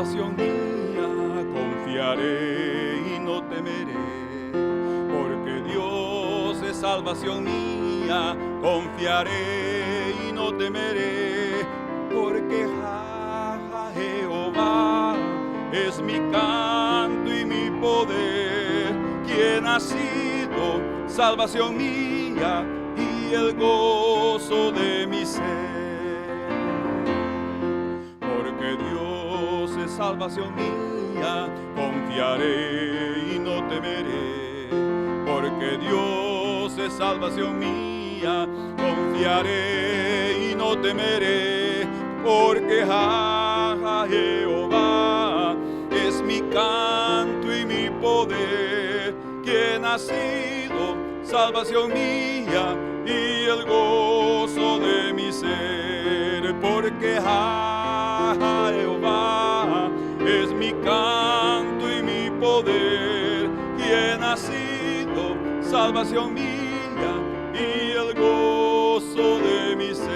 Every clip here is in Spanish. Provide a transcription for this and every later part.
salvación mía, confiaré y no temeré, porque Dios es salvación mía, confiaré y no temeré, porque Jehová es mi canto y mi poder, quien ha sido salvación mía y el gozo de mi ser. Porque Dios es salvación mía, confiaré y no temeré. Porque Dios es salvación mía, confiaré y no temeré. Porque Jehová es mi canto y mi poder, quien ha sido salvación mía y el gozo de mi ser. Porque Jehová es mi canto y mi poder, quien ha sido salvación mía y el gozo de mi ser.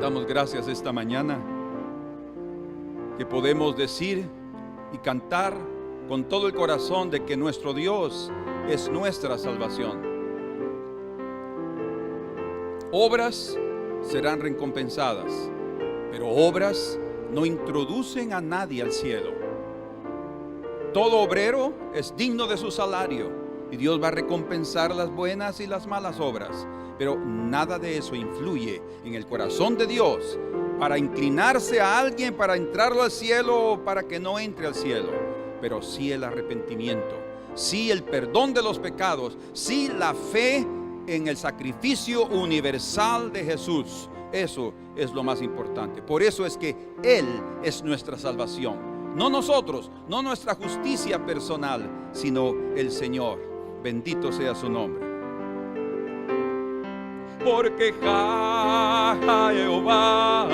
Damos gracias esta mañana que podemos decir y cantar con todo el corazón de que nuestro Dios es nuestra salvación. Obras serán recompensadas, pero obras no introducen a nadie al cielo. Todo obrero es digno de su salario y Dios va a recompensar las buenas y las malas obras, pero nada de eso influye en el corazón de Dios para inclinarse a alguien para entrarlo al cielo o para que no entre al cielo, pero sí el arrepentimiento, sí el perdón de los pecados, sí la fe en el sacrificio universal de Jesús. Eso es lo más importante. Por eso es que Él es nuestra salvación, no nosotros, no nuestra justicia personal, sino el Señor. Bendito sea su nombre. Porque Jehová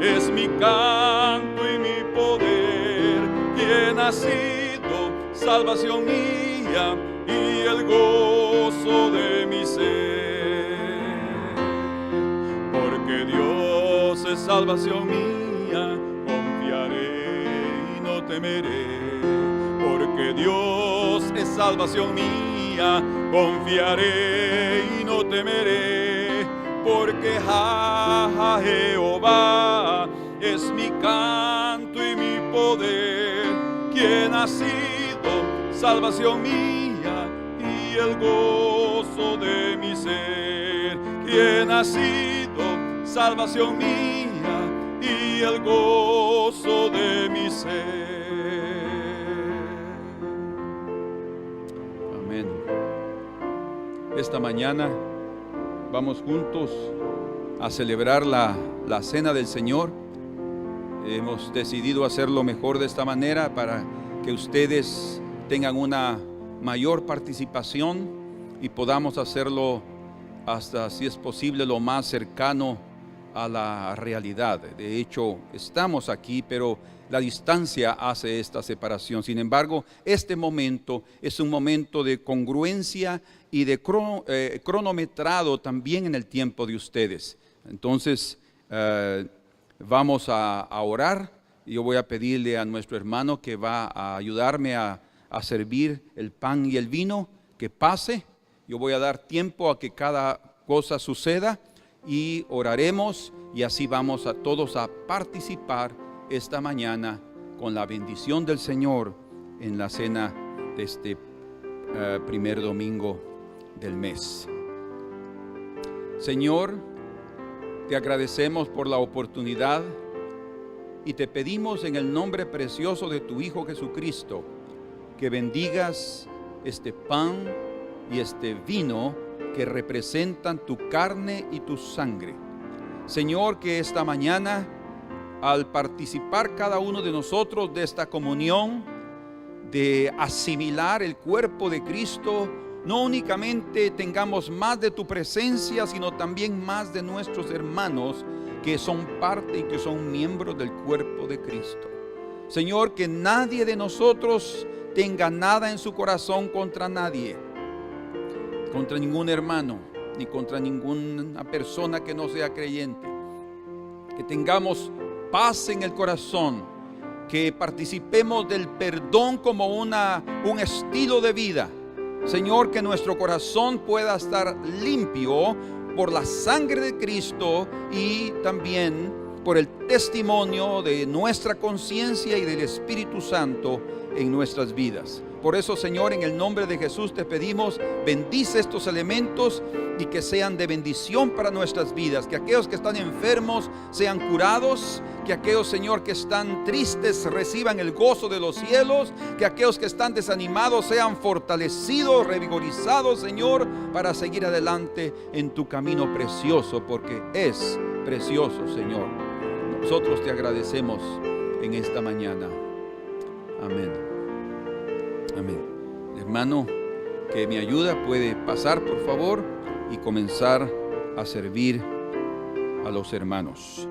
es mi canto y mi poder, quien ha sido salvación mía y el gozo de mi ser. Porque Dios es salvación mía, confiaré y no temeré. Porque Dios es salvación mía, confiaré y no temeré. Porque Jehová es mi canto y mi poder, quien ha sido salvación mía y el gozo de mi ser. Quien ha sido salvación mía y el gozo de mi ser. Amén. Esta mañana vamos juntos a celebrar la cena del Señor. Hemos decidido hacerlo mejor de esta manera para que ustedes tengan una mayor participación y podamos hacerlo hasta, si es posible, lo más cercano a la realidad. De hecho, estamos aquí, pero la distancia hace esta separación. Sin embargo, este momento es un momento de congruencia y de cronometrado también en el tiempo de ustedes. Entonces, vamos a orar. Yo voy a pedirle a nuestro hermano que va a ayudarme a servir el pan y el vino, que pase. Yo voy a dar tiempo a que cada cosa suceda y oraremos, y así vamos a todos a participar esta mañana con la bendición del Señor en la cena de este primer domingo del mes. Señor, te agradecemos por la oportunidad y te pedimos en el nombre precioso de tu Hijo Jesucristo que bendigas este pan y este vino que representan tu carne y tu sangre. Señor, que esta mañana, al participar cada uno de nosotros de esta comunión, de asimilar el cuerpo de Cristo, no únicamente tengamos más de tu presencia, sino también más de nuestros hermanos que son parte y que son miembros del cuerpo de Cristo. Señor, que nadie de nosotros tenga nada en su corazón contra nadie, contra ningún hermano, ni contra ninguna persona que no sea creyente, que tengamos paz en el corazón, que participemos del perdón como un estilo de vida. Señor, que nuestro corazón pueda estar limpio por la sangre de Cristo y también por el testimonio de nuestra conciencia y del Espíritu Santo en nuestras vidas. Por eso, Señor, en el nombre de Jesús te pedimos, bendice estos elementos y que sean de bendición para nuestras vidas. Que aquellos que están enfermos sean curados. Que aquellos, Señor, que están tristes reciban el gozo de los cielos. Que aquellos que están desanimados sean fortalecidos, revigorizados, Señor, para seguir adelante en tu camino precioso, porque es precioso, Señor. Nosotros te agradecemos en esta mañana. Amén. Amén. El hermano que me ayuda puede pasar, por favor, y comenzar a servir a los hermanos.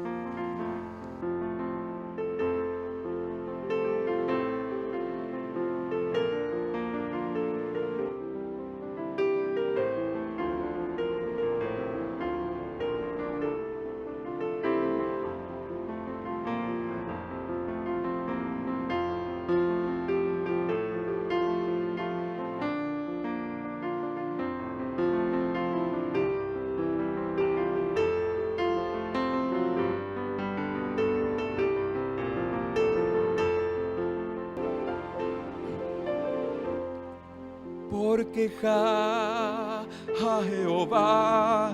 Porque Jehová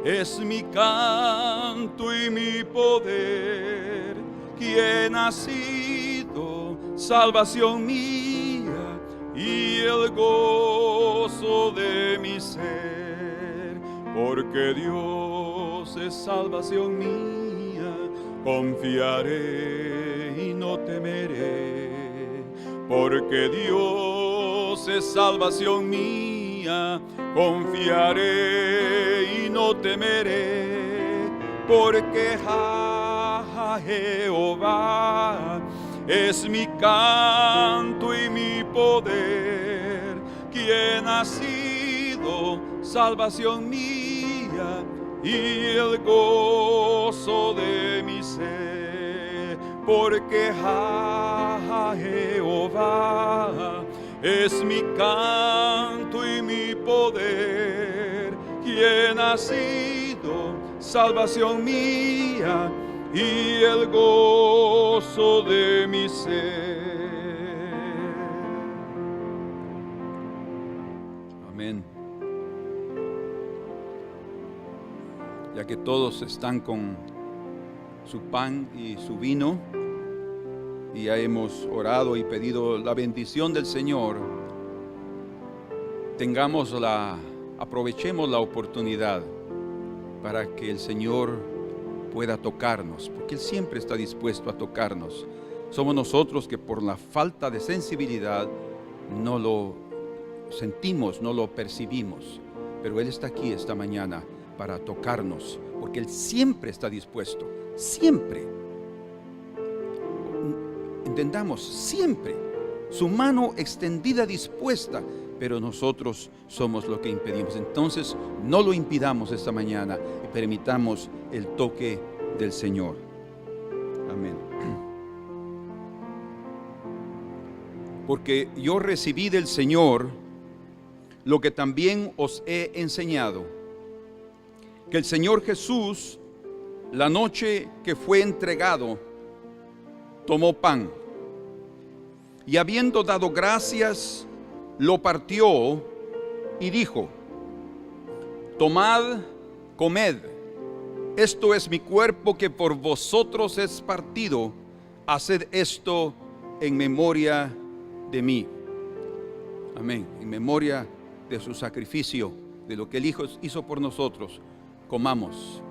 es mi canto y mi poder, quien ha sido salvación mía y el gozo de mi ser. Porque Dios es salvación mía, confiaré y no temeré. Porque Dios es salvación mía, confiaré y no temeré. Porque Jehová es mi canto y mi poder, quien ha sido salvación mía y el gozo de mi ser. Porque Jehová es mi canto y mi poder, quien ha sido salvación mía y el gozo de mi ser. Amén. Ya que todos están con su pan y su vino, y ya hemos orado y pedido la bendición del Señor, aprovechemos la oportunidad para que el Señor pueda tocarnos, porque Él siempre está dispuesto a tocarnos. Somos nosotros que por la falta de sensibilidad no lo sentimos, no lo percibimos, pero Él está aquí esta mañana para tocarnos, porque Él siempre está dispuesto, siempre. Entendamos, siempre su mano extendida, dispuesta, pero nosotros somos lo que impedimos. Entonces no lo impidamos esta mañana y permitamos el toque del Señor. Amén. Porque yo recibí del Señor lo que también os he enseñado, que el Señor Jesús, la noche que fue entregado, tomó pan y habiendo dado gracias, lo partió y dijo: tomad, comed, esto es mi cuerpo que por vosotros es partido, haced esto en memoria de mí. Amén. En memoria de su sacrificio, de lo que el Hijo hizo por nosotros, comamos.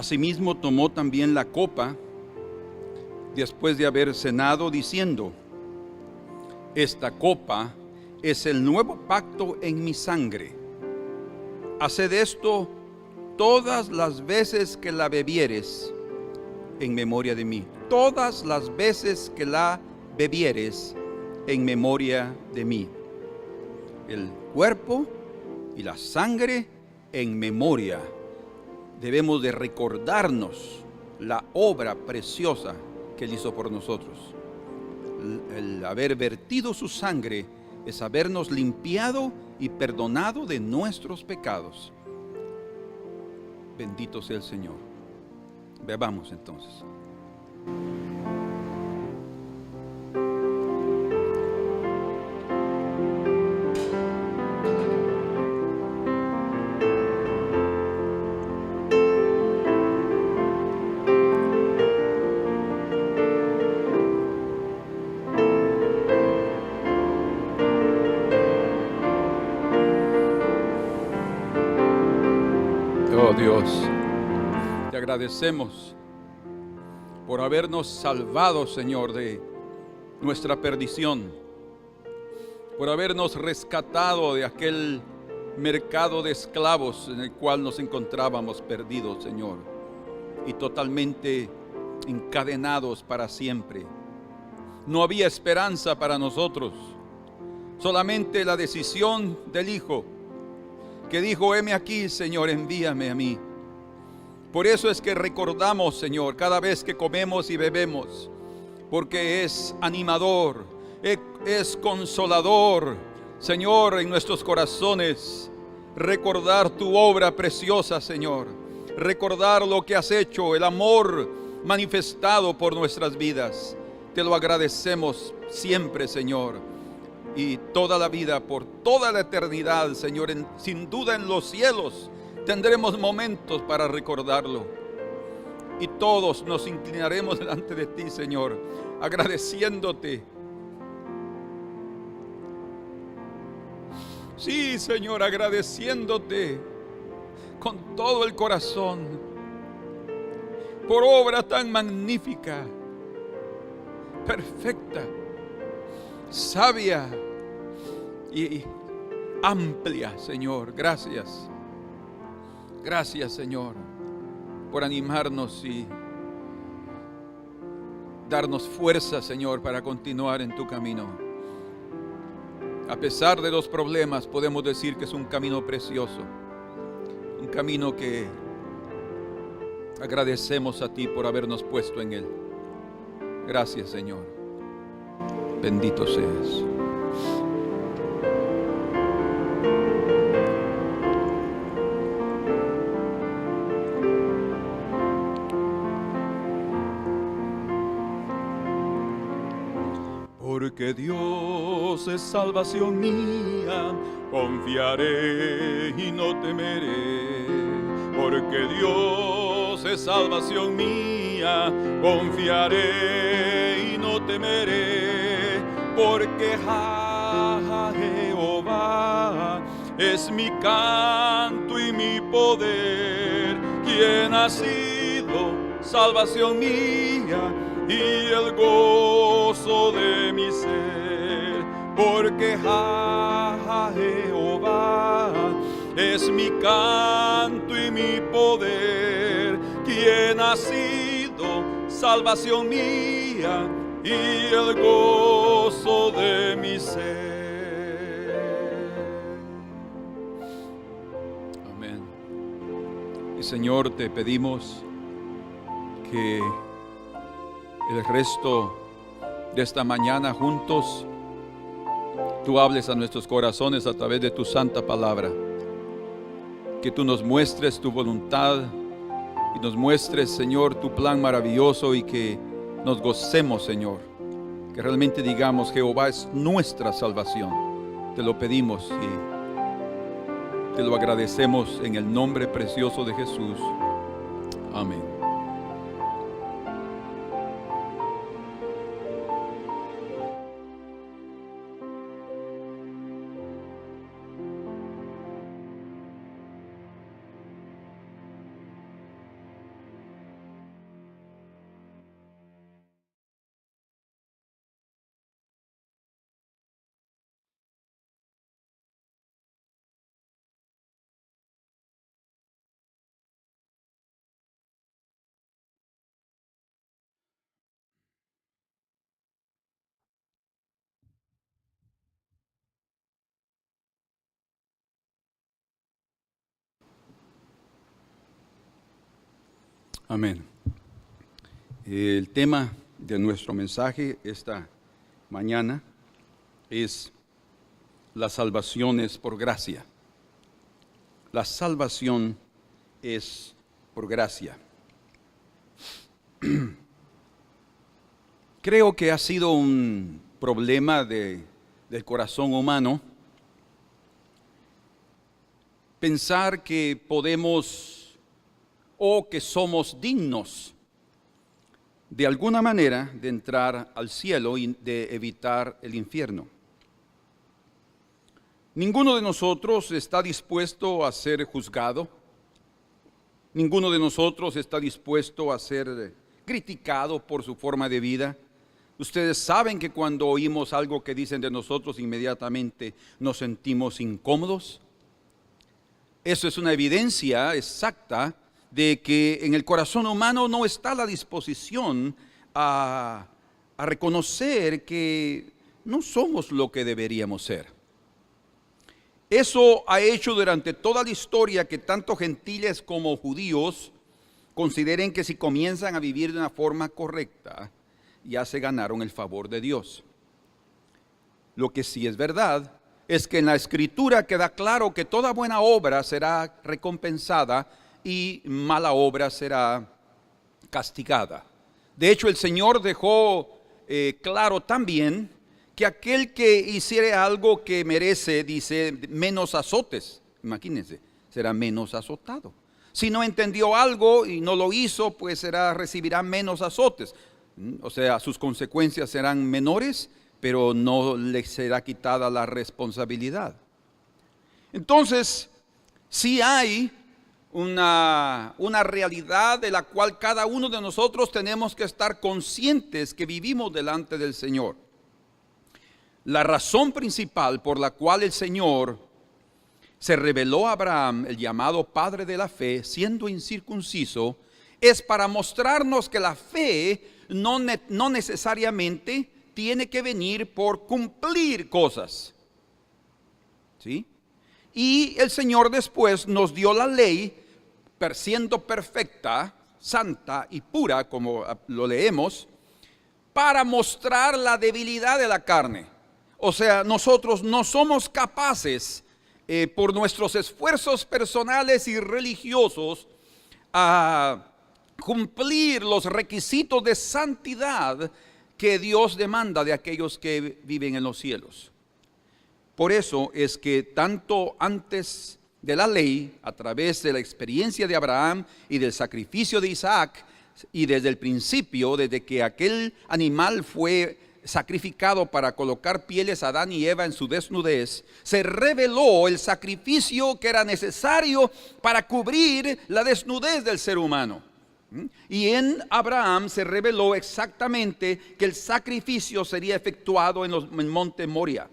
Asimismo tomó también la copa después de haber cenado, diciendo: esta copa es el nuevo pacto en mi sangre. Haced esto todas las veces que la bebieres en memoria de mí. Todas las veces que la bebieres en memoria de mí. El cuerpo y la sangre en memoria. Debemos de recordarnos la obra preciosa que Él hizo por nosotros. El haber vertido su sangre es habernos limpiado y perdonado de nuestros pecados. Bendito sea el Señor. Bebamos entonces. Oh Dios, te agradecemos por habernos salvado, Señor, de nuestra perdición, por habernos rescatado de aquel mercado de esclavos en el cual nos encontrábamos perdidos, Señor, y totalmente encadenados para siempre. No había esperanza para nosotros, solamente la decisión del Hijo, que dijo: heme aquí, Señor, envíame a mí. Por eso es que recordamos, Señor, cada vez que comemos y bebemos, porque es animador, es consolador, Señor, en nuestros corazones, recordar tu obra preciosa, Señor, recordar lo que has hecho, el amor manifestado por nuestras vidas. Te lo agradecemos siempre, Señor, y toda la vida, por toda la eternidad, Señor. Sin duda en los cielos tendremos momentos para recordarlo, y todos nos inclinaremos delante de ti, Señor, agradeciéndote. Sí, Señor, agradeciéndote con todo el corazón por obra tan magnífica, perfecta, sabia y amplia, Señor. Gracias. Gracias, Señor, por animarnos y darnos fuerza, Señor, para continuar en tu camino. A pesar de los problemas, podemos decir que es un camino precioso, un camino que agradecemos a ti por habernos puesto en él. Gracias, Señor. Bendito seas. Porque Dios es salvación mía, confiaré y no temeré. Porque Dios es salvación mía, confiaré y no temeré. Porque Jehová es mi canto y mi poder, quien ha sido salvación mía y el gozo de mi ser. Porque Jehová es mi canto y mi poder, quien ha sido salvación mía y el gozo de mi ser. Amén. Y Señor, te pedimos que el resto de esta mañana juntos tú hables a nuestros corazones a través de tu santa palabra, que tú nos muestres tu voluntad y nos muestres, Señor, tu plan maravilloso, y que nos gocemos, Señor, que realmente digamos: Jehová es nuestra salvación. Te lo pedimos y te lo agradecemos en el nombre precioso de Jesús. Amén. Amén. El tema de nuestro mensaje esta mañana es: la salvación es por gracia. La salvación es por gracia. Creo que ha sido un problema del corazón humano pensar que podemos o que somos dignos de alguna manera de entrar al cielo y de evitar el infierno. Ninguno de nosotros está dispuesto a ser juzgado. Ninguno de nosotros está dispuesto a ser criticado por su forma de vida. Ustedes saben que cuando oímos algo que dicen de nosotros, inmediatamente nos sentimos incómodos. Eso es una evidencia exacta de que en el corazón humano no está la disposición a reconocer que no somos lo que deberíamos ser. Eso ha hecho durante toda la historia que tanto gentiles como judíos consideren que si comienzan a vivir de una forma correcta, ya se ganaron el favor de Dios. Lo que sí es verdad es que en la Escritura queda claro que toda buena obra será recompensada y mala obra será castigada. De hecho, el Señor dejó claro también que aquel que hiciere algo que merece, dice, menos azotes, imagínense, será menos azotado. Si no entendió algo y no lo hizo, pues recibirá menos azotes. O sea, sus consecuencias serán menores, pero no le será quitada la responsabilidad. Entonces, sí hay una realidad de la cual cada uno de nosotros tenemos que estar conscientes que vivimos delante del Señor. La razón principal por la cual el Señor se reveló a Abraham, el llamado padre de la fe, siendo incircunciso, es para mostrarnos que la fe no necesariamente tiene que venir por cumplir cosas, ¿sí? Y el Señor después nos dio la ley, siendo perfecta, santa y pura, como lo leemos, para mostrar la debilidad de la carne. O sea, nosotros no somos capaces, por nuestros esfuerzos personales y religiosos, a cumplir los requisitos de santidad que Dios demanda de aquellos que viven en los cielos. Por eso es que tanto antes de la ley, a través de la experiencia de Abraham y del sacrificio de Isaac, y desde el principio, desde que aquel animal fue sacrificado para colocar pieles a Adán y Eva en su desnudez, se reveló el sacrificio que era necesario para cubrir la desnudez del ser humano. Y en Abraham se reveló exactamente que el sacrificio sería efectuado en el monte Moria,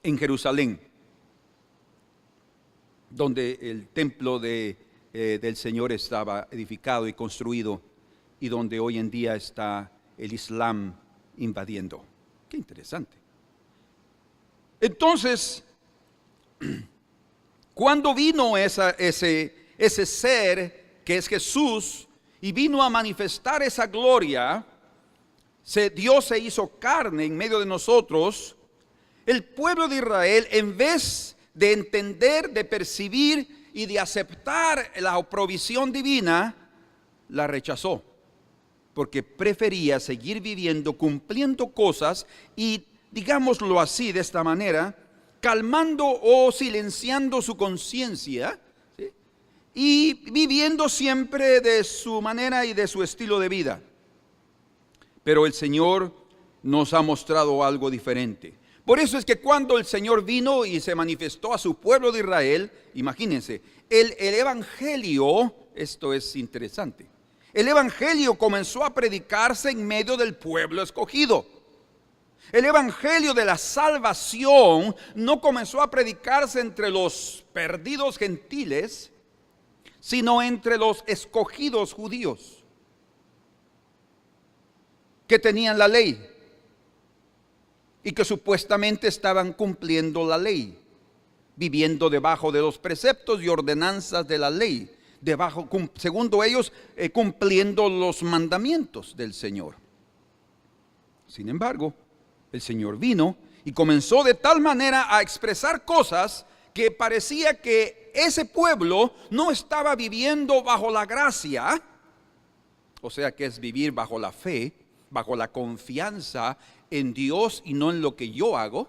en Jerusalén, donde el templo del Señor estaba edificado y construido, y donde hoy en día está el Islam invadiendo. Qué interesante. Entonces, cuando vino ese ser que es Jesús, y vino a manifestar esa gloria, Dios se hizo carne en medio de nosotros. El pueblo de Israel, en vez de entender, de percibir y de aceptar la provisión divina, la rechazó, porque prefería seguir viviendo, cumpliendo cosas y, digámoslo así, de esta manera, calmando o silenciando su conciencia, ¿sí? Y viviendo siempre de su manera y de su estilo de vida. Pero el Señor nos ha mostrado algo diferente. Por eso es que cuando el Señor vino y se manifestó a su pueblo de Israel, imagínense, el evangelio, esto es interesante, el evangelio comenzó a predicarse en medio del pueblo escogido. El evangelio de la salvación no comenzó a predicarse entre los perdidos gentiles, sino entre los escogidos judíos que tenían la ley y que supuestamente estaban cumpliendo la ley, viviendo debajo de los preceptos y ordenanzas de la ley, segundo ellos, cumpliendo los mandamientos del Señor. Sin embargo, el Señor vino y comenzó de tal manera a expresar cosas que parecía que ese pueblo no estaba viviendo bajo la gracia, o sea que es vivir bajo la fe, bajo la confianza en Dios y no en lo que yo hago.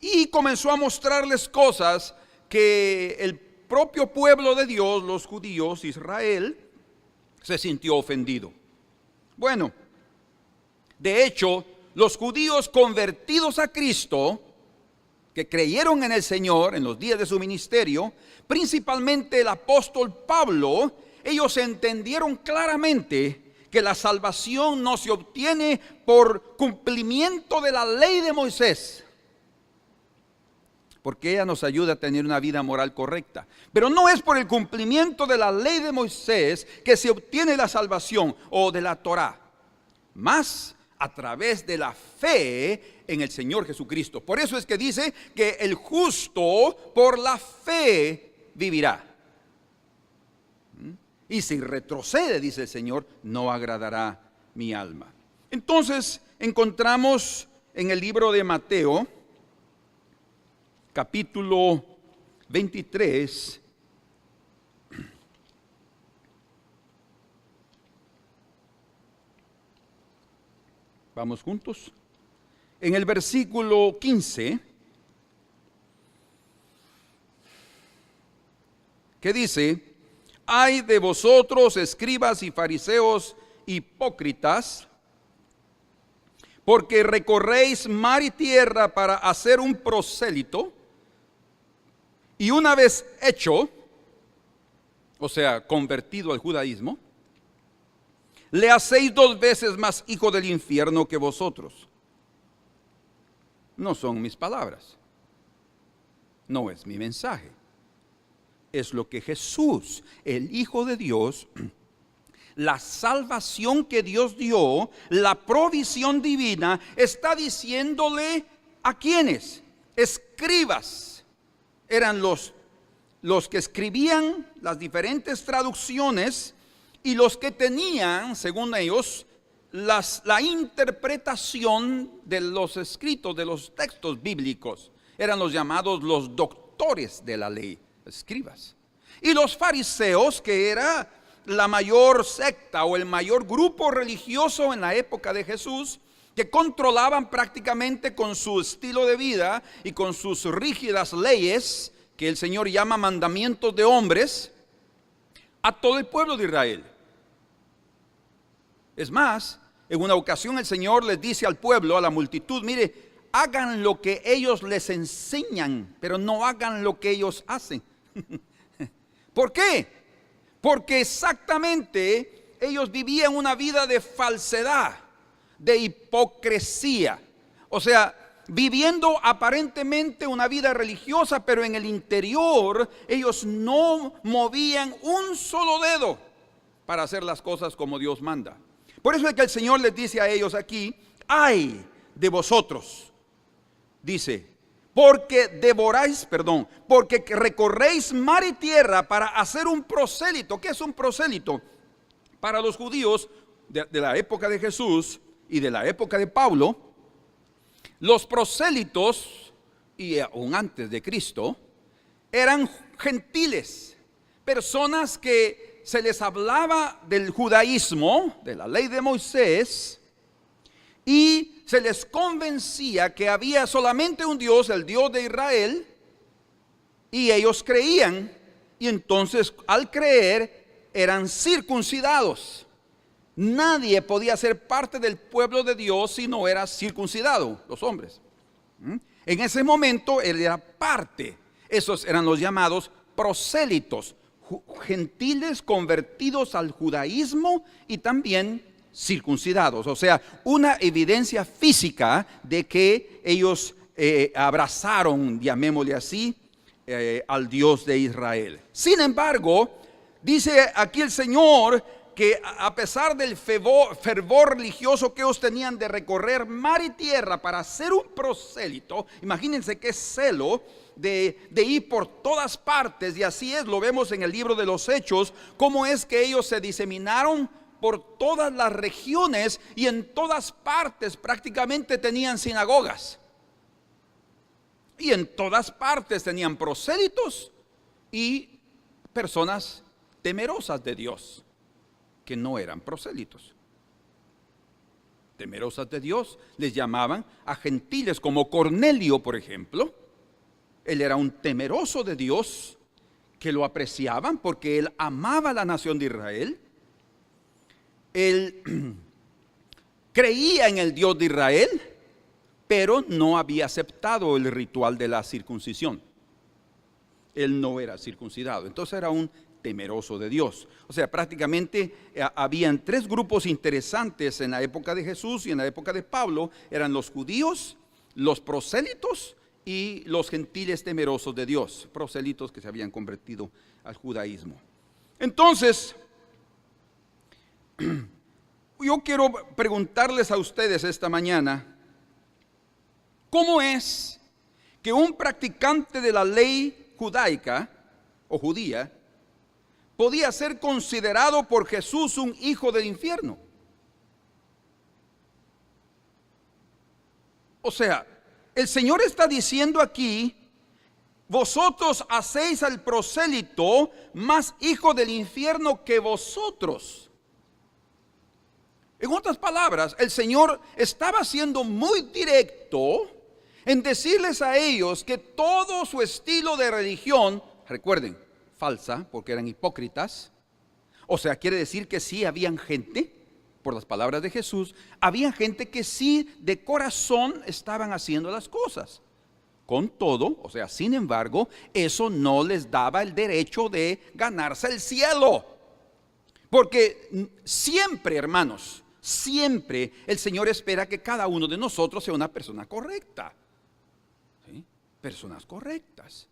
Y comenzó a mostrarles cosas que el propio pueblo de Dios, los judíos, Israel, se sintió ofendido. Bueno, de hecho, los judíos convertidos a Cristo, que creyeron en el Señor en los días de su ministerio, principalmente el apóstol Pablo, ellos entendieron claramente que la salvación no se obtiene por cumplimiento de la ley de Moisés, porque ella nos ayuda a tener una vida moral correcta. Pero no es por el cumplimiento de la ley de Moisés que se obtiene la salvación o de la Torá, más a través de la fe en el Señor Jesucristo. Por eso es que dice que el justo por la fe vivirá. Y si retrocede, dice el Señor, no agradará mi alma. Entonces encontramos en el libro de Mateo, capítulo 23, vamos juntos, en el versículo 15, que dice: ay de vosotros, escribas y fariseos hipócritas, porque recorréis mar y tierra para hacer un prosélito, y una vez hecho, o sea, convertido al judaísmo, le hacéis 2 veces más hijo del infierno que vosotros. No son mis palabras, no es mi mensaje. Es lo que Jesús, el Hijo de Dios, la salvación que Dios dio, la provisión divina, está diciéndole a quienes, escribas, eran los que escribían las diferentes traducciones y los que tenían, según ellos, la interpretación de los escritos, de los textos bíblicos. Eran los llamados los doctores de la ley, escribas. Y los fariseos, que era la mayor secta o el mayor grupo religioso en la época de Jesús, que controlaban prácticamente con su estilo de vida y con sus rígidas leyes, que el Señor llama mandamientos de hombres, a todo el pueblo de Israel. Es más, en una ocasión el Señor les dice al pueblo, a la multitud: mire, hagan lo que ellos les enseñan, pero no hagan lo que ellos hacen. ¿Por qué? Porque exactamente ellos vivían una vida de falsedad, de hipocresía. O sea, viviendo aparentemente una vida religiosa, pero en el interior ellos no movían un solo dedo para hacer las cosas como Dios manda. Por eso es que el Señor les dice a ellos aquí: ay de vosotros, dice, porque recorréis mar y tierra para hacer un prosélito. ¿Qué es un prosélito? Para los judíos de la época de Jesús y de la época de Pablo, los prosélitos, y aún antes de Cristo, eran gentiles, personas que se les hablaba del judaísmo, de la ley de Moisés, y se les convencía que había solamente un Dios, el Dios de Israel, y ellos creían, y entonces al creer eran circuncidados. Nadie podía ser parte del pueblo de Dios si no era circuncidado, los hombres. En ese momento él era parte. Esos eran los llamados prosélitos, gentiles convertidos al judaísmo y también circuncidados. O sea, una evidencia física de que ellos abrazaron, llamémosle así, al Dios de Israel. Sin embargo, dice aquí el Señor que a pesar del fervor religioso que ellos tenían de recorrer mar y tierra para ser un prosélito, imagínense qué celo de ir por todas partes. Y así es, lo vemos en el libro de los Hechos, cómo es que ellos se diseminaron por todas las regiones y en todas partes prácticamente tenían sinagogas. Y en todas partes tenían prosélitos y personas temerosas de Dios, que no eran prosélitos. Temerosas de Dios les llamaban a gentiles, como Cornelio, por ejemplo. Él era un temeroso de Dios, que lo apreciaban porque él amaba a la nación de Israel. Él creía en el Dios de Israel, pero no había aceptado el ritual de la circuncisión. Él no era circuncidado, entonces era un temeroso de Dios. O sea, prácticamente habían tres grupos interesantes en la época de Jesús y en la época de Pablo. Eran los judíos, los prosélitos y los gentiles temerosos de Dios. Prosélitos que se habían convertido al judaísmo. Entonces, yo quiero preguntarles a ustedes esta mañana, ¿cómo es que un practicante de la ley judaica o judía podía ser considerado por Jesús un hijo del infierno? O sea, el Señor está diciendo aquí: vosotros hacéis al prosélito más hijo del infierno que vosotros. En otras palabras, el Señor estaba siendo muy directo en decirles a ellos que todo su estilo de religión, recuerden, falsa, porque eran hipócritas. O sea, quiere decir que sí habían gente, por las palabras de Jesús, había gente que sí de corazón estaban haciendo las cosas. Con todo, o sea, sin embargo, eso no les daba el derecho de ganarse el cielo. Porque siempre, hermanos, siempre el Señor espera que cada uno de nosotros sea una persona correcta. ¿Sí? Personas correctas.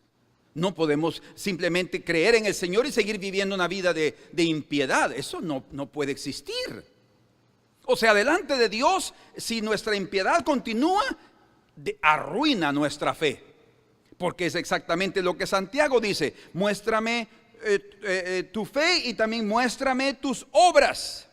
No podemos simplemente creer en el Señor y seguir viviendo una vida de impiedad. Eso no puede existir. O sea, delante de Dios, si nuestra impiedad continúa, arruina nuestra fe. Porque es exactamente lo que Santiago dice: muéstrame tu fe y también muéstrame tus obras.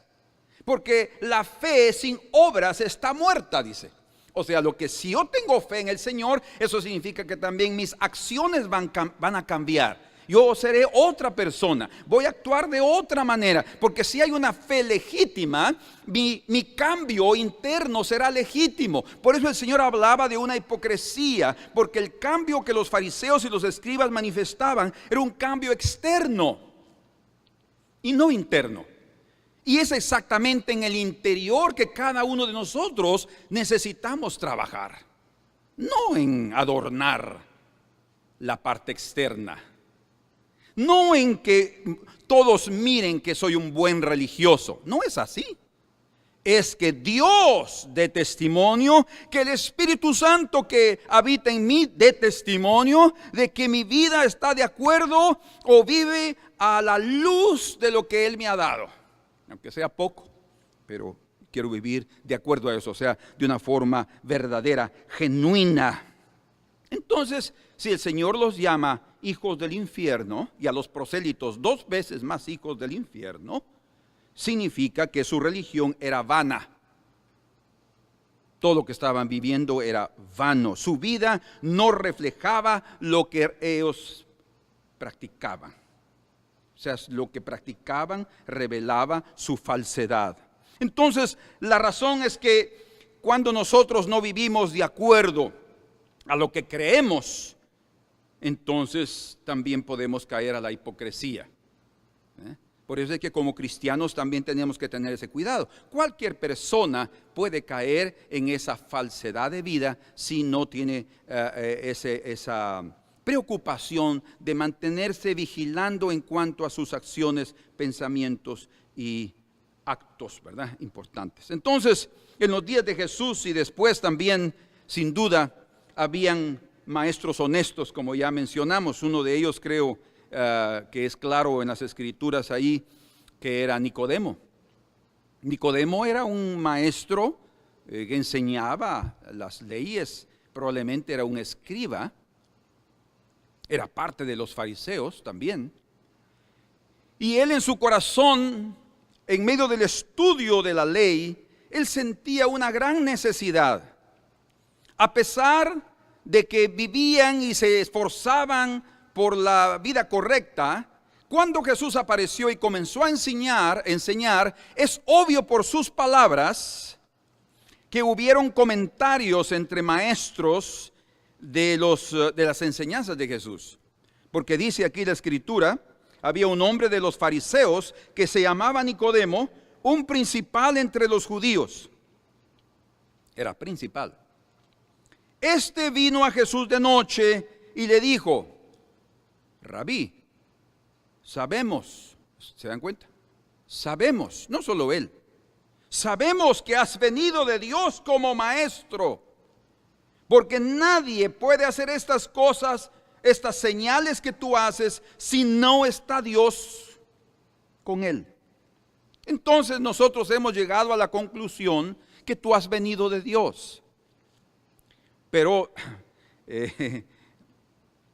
Porque la fe sin obras está muerta, dice. O sea, lo que si yo tengo fe en el Señor, eso significa que también mis acciones van a cambiar. Yo seré otra persona, voy a actuar de otra manera. Porque si hay una fe legítima, mi cambio interno será legítimo. Por eso el Señor hablaba de una hipocresía, porque el cambio que los fariseos y los escribas manifestaban era un cambio externo y no interno. Y es exactamente en el interior que cada uno de nosotros necesitamos trabajar, no en adornar la parte externa, no en que todos miren que soy un buen religioso. No es así. Es que Dios dé testimonio, que el Espíritu Santo que habita en mí dé testimonio de que mi vida está de acuerdo o vive a la luz de lo que Él me ha dado. Aunque sea poco, pero quiero vivir de acuerdo a eso, o sea, de una forma verdadera, genuina. Entonces, si el Señor los llama hijos del infierno, y a los prosélitos 2 veces más hijos del infierno, significa que su religión era vana. Todo lo que estaban viviendo era vano. Su vida no reflejaba lo que ellos practicaban. O sea, lo que practicaban revelaba su falsedad. Entonces, la razón es que cuando nosotros no vivimos de acuerdo a lo que creemos, entonces también podemos caer a la hipocresía. Por eso es que como cristianos también tenemos que tener ese cuidado. Cualquier persona puede caer en esa falsedad de vida si no tiene esa preocupación de mantenerse vigilando en cuanto a sus acciones, pensamientos y actos, ¿verdad? Importantes. Entonces, en los días de Jesús y después también, sin duda, habían maestros honestos, como ya mencionamos. Uno de ellos creo que es claro en las Escrituras ahí, que era Nicodemo. Nicodemo era un maestro que enseñaba las leyes, probablemente era un escriba, era parte de los fariseos también. Y él en su corazón, en medio del estudio de la ley, él sentía una gran necesidad. A pesar de que vivían y se esforzaban por la vida correcta, cuando Jesús apareció y comenzó a enseñar, es obvio por sus palabras que hubieron comentarios entre maestros de las enseñanzas de Jesús. Porque dice aquí la Escritura, había un hombre de los fariseos que se llamaba Nicodemo, un principal entre los judíos. Era principal. Este vino a Jesús de noche y le dijo: Rabí, sabemos, ¿se dan cuenta? Sabemos, no solo él, sabemos que has venido de Dios como maestro, porque nadie puede hacer estas cosas, estas señales que tú haces, si no está Dios con él. Entonces nosotros hemos llegado a la conclusión que tú has venido de Dios. Pero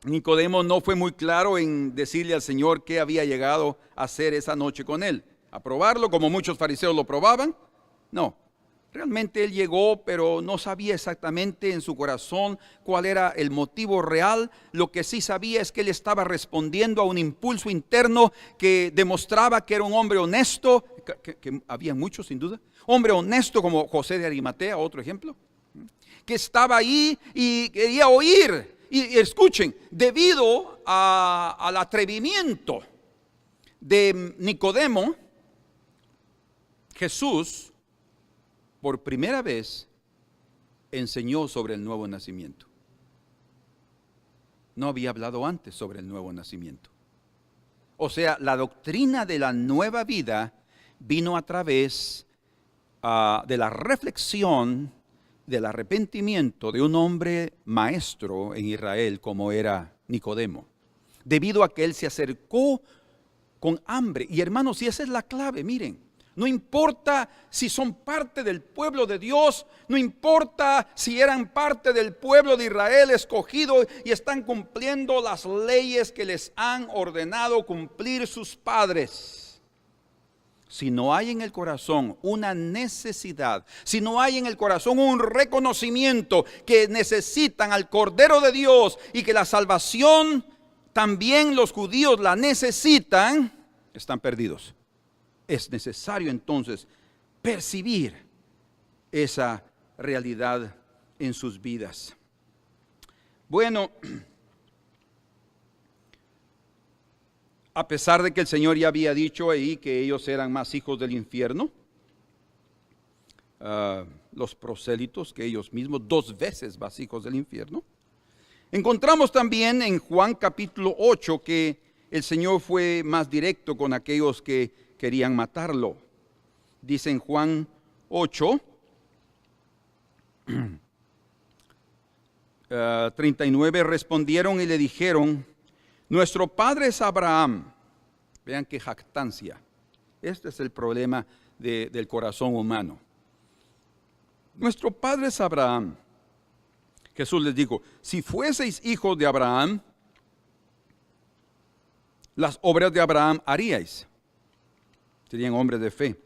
Nicodemo no fue muy claro en decirle al Señor qué había llegado a hacer esa noche con él. ¿A probarlo como muchos fariseos lo probaban? No. Realmente él llegó, pero no sabía exactamente en su corazón cuál era el motivo real. Lo que sí sabía es que él estaba respondiendo a un impulso interno que demostraba que era un hombre honesto, que había muchos sin duda. Hombre honesto como José de Arimatea, otro ejemplo, que estaba ahí y quería oír. Y escuchen, debido al atrevimiento de Nicodemo, Jesús por primera vez enseñó sobre el nuevo nacimiento. No había hablado antes sobre el nuevo nacimiento. O sea, la doctrina de la nueva vida vino a través de la reflexión, del arrepentimiento de un hombre maestro en Israel como era Nicodemo, debido a que él se acercó con hambre. Y hermanos, y esa es la clave, miren. No importa si son parte del pueblo de Dios, no importa si eran parte del pueblo de Israel escogido y están cumpliendo las leyes que les han ordenado cumplir sus padres. Si no hay en el corazón una necesidad, si no hay en el corazón un reconocimiento que necesitan al Cordero de Dios y que la salvación también los judíos la necesitan, están perdidos. Es necesario entonces percibir esa realidad en sus vidas. Bueno, a pesar de que el Señor ya había dicho ahí que ellos eran más hijos del infierno, los prosélitos, que ellos mismos 2 veces más hijos del infierno, encontramos también en Juan capítulo 8 que el Señor fue más directo con aquellos que querían matarlo. Dice en Juan 8, 39, respondieron y le dijeron: nuestro padre es Abraham. Vean qué jactancia. Este es el problema del corazón humano. Nuestro padre es Abraham. Jesús les dijo: si fueseis hijos de Abraham, las obras de Abraham haríais. Serían hombres de fe,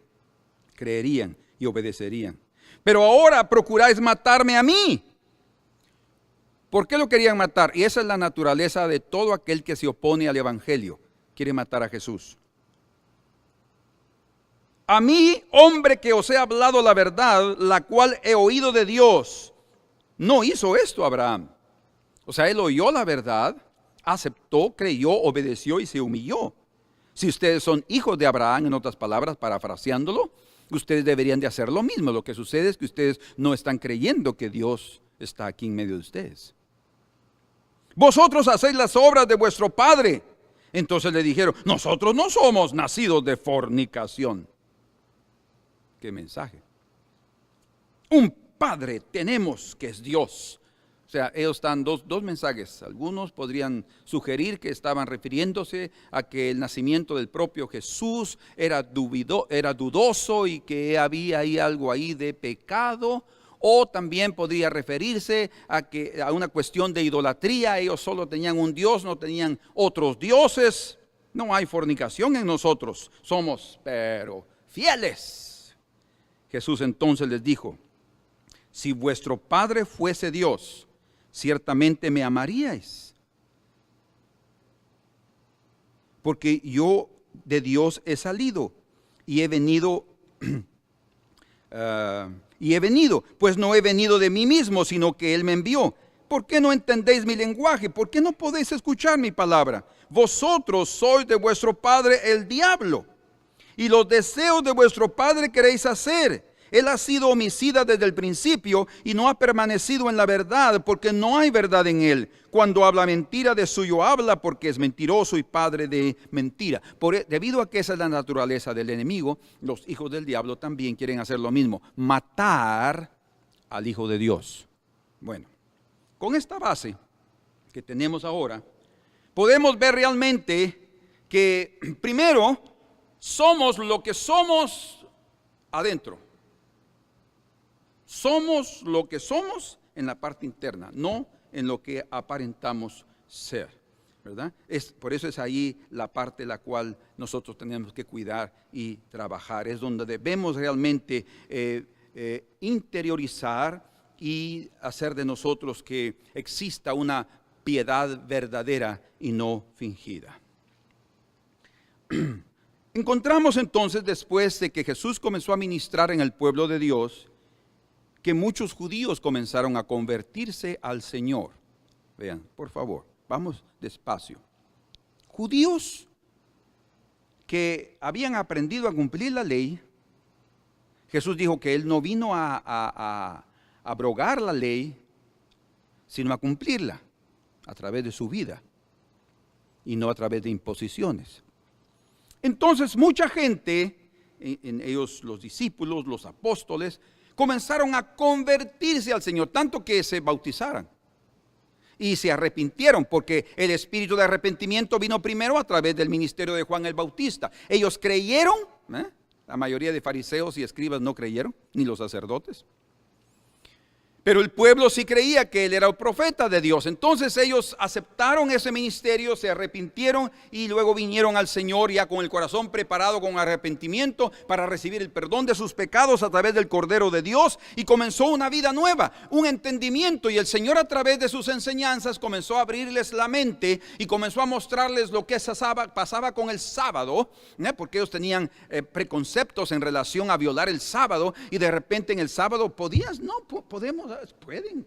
creerían y obedecerían. Pero ahora procuráis matarme a mí. ¿Por qué lo querían matar? Y esa es la naturaleza de todo aquel que se opone al Evangelio. Quiere matar a Jesús. A mí, hombre que os he hablado la verdad, la cual he oído de Dios. No hizo esto Abraham. O sea, él oyó la verdad, aceptó, creyó, obedeció y se humilló. Si ustedes son hijos de Abraham, en otras palabras, parafraseándolo, ustedes deberían de hacer lo mismo. Lo que sucede es que ustedes no están creyendo que Dios está aquí en medio de ustedes. Vosotros hacéis las obras de vuestro padre. Entonces le dijeron: nosotros no somos nacidos de fornicación. ¿Qué mensaje? Un padre tenemos que es Dios. O sea, ellos están dos mensajes. Algunos podrían sugerir que estaban refiriéndose a que el nacimiento del propio Jesús era dudoso y que había ahí algo ahí de pecado. O también podría referirse a una cuestión de idolatría. Ellos solo tenían un Dios, no tenían otros dioses. No hay fornicación en nosotros. Somos, pero fieles. Jesús entonces les dijo: si vuestro Padre fuese Dios, ciertamente me amaríais, porque yo de Dios he salido y he venido, pues no he venido de mí mismo, sino que Él me envió. ¿Por qué no entendéis mi lenguaje? ¿Por qué no podéis escuchar mi palabra? Vosotros sois de vuestro padre el diablo, y los deseos de vuestro padre queréis hacer. Él ha sido homicida desde el principio y no ha permanecido en la verdad, porque no hay verdad en él. Cuando habla mentira, de suyo habla, porque es mentiroso y padre de mentira. Debido a que esa es la naturaleza del enemigo, los hijos del diablo también quieren hacer lo mismo: matar al Hijo de Dios. Bueno, con esta base que tenemos ahora, podemos ver realmente que primero somos lo que somos adentro. Somos lo que somos en la parte interna, no en lo que aparentamos ser, ¿verdad? Por eso es ahí la parte la cual nosotros tenemos que cuidar y trabajar. Es donde debemos realmente interiorizar y hacer de nosotros que exista una piedad verdadera y no fingida. Encontramos entonces, después de que Jesús comenzó a ministrar en el pueblo de Dios, que muchos judíos comenzaron a convertirse al Señor. Vean, por favor, vamos despacio. Judíos que habían aprendido a cumplir la ley. Jesús dijo que Él no vino a abrogar la ley, sino a cumplirla a través de su vida y no a través de imposiciones. Entonces mucha gente, en ellos los discípulos, los apóstoles, comenzaron a convertirse al Señor, tanto que se bautizaran y se arrepintieron, porque el espíritu de arrepentimiento vino primero a través del ministerio de Juan el Bautista. Ellos creyeron, la mayoría de fariseos y escribas no creyeron, ni los sacerdotes. Pero el pueblo sí creía que Él era el profeta de Dios. Entonces ellos aceptaron ese ministerio, se arrepintieron y luego vinieron al Señor ya con el corazón preparado con arrepentimiento para recibir el perdón de sus pecados a través del Cordero de Dios, y comenzó una vida nueva, un entendimiento, y el Señor a través de sus enseñanzas comenzó a abrirles la mente y comenzó a mostrarles lo que pasaba con el sábado, porque ellos tenían preconceptos en relación a violar el sábado, y de repente en el sábado pueden,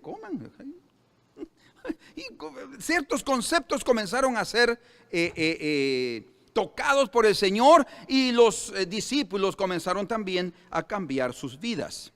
coman. Y ciertos conceptos comenzaron a ser tocados por el Señor, y los discípulos comenzaron también a cambiar sus vidas.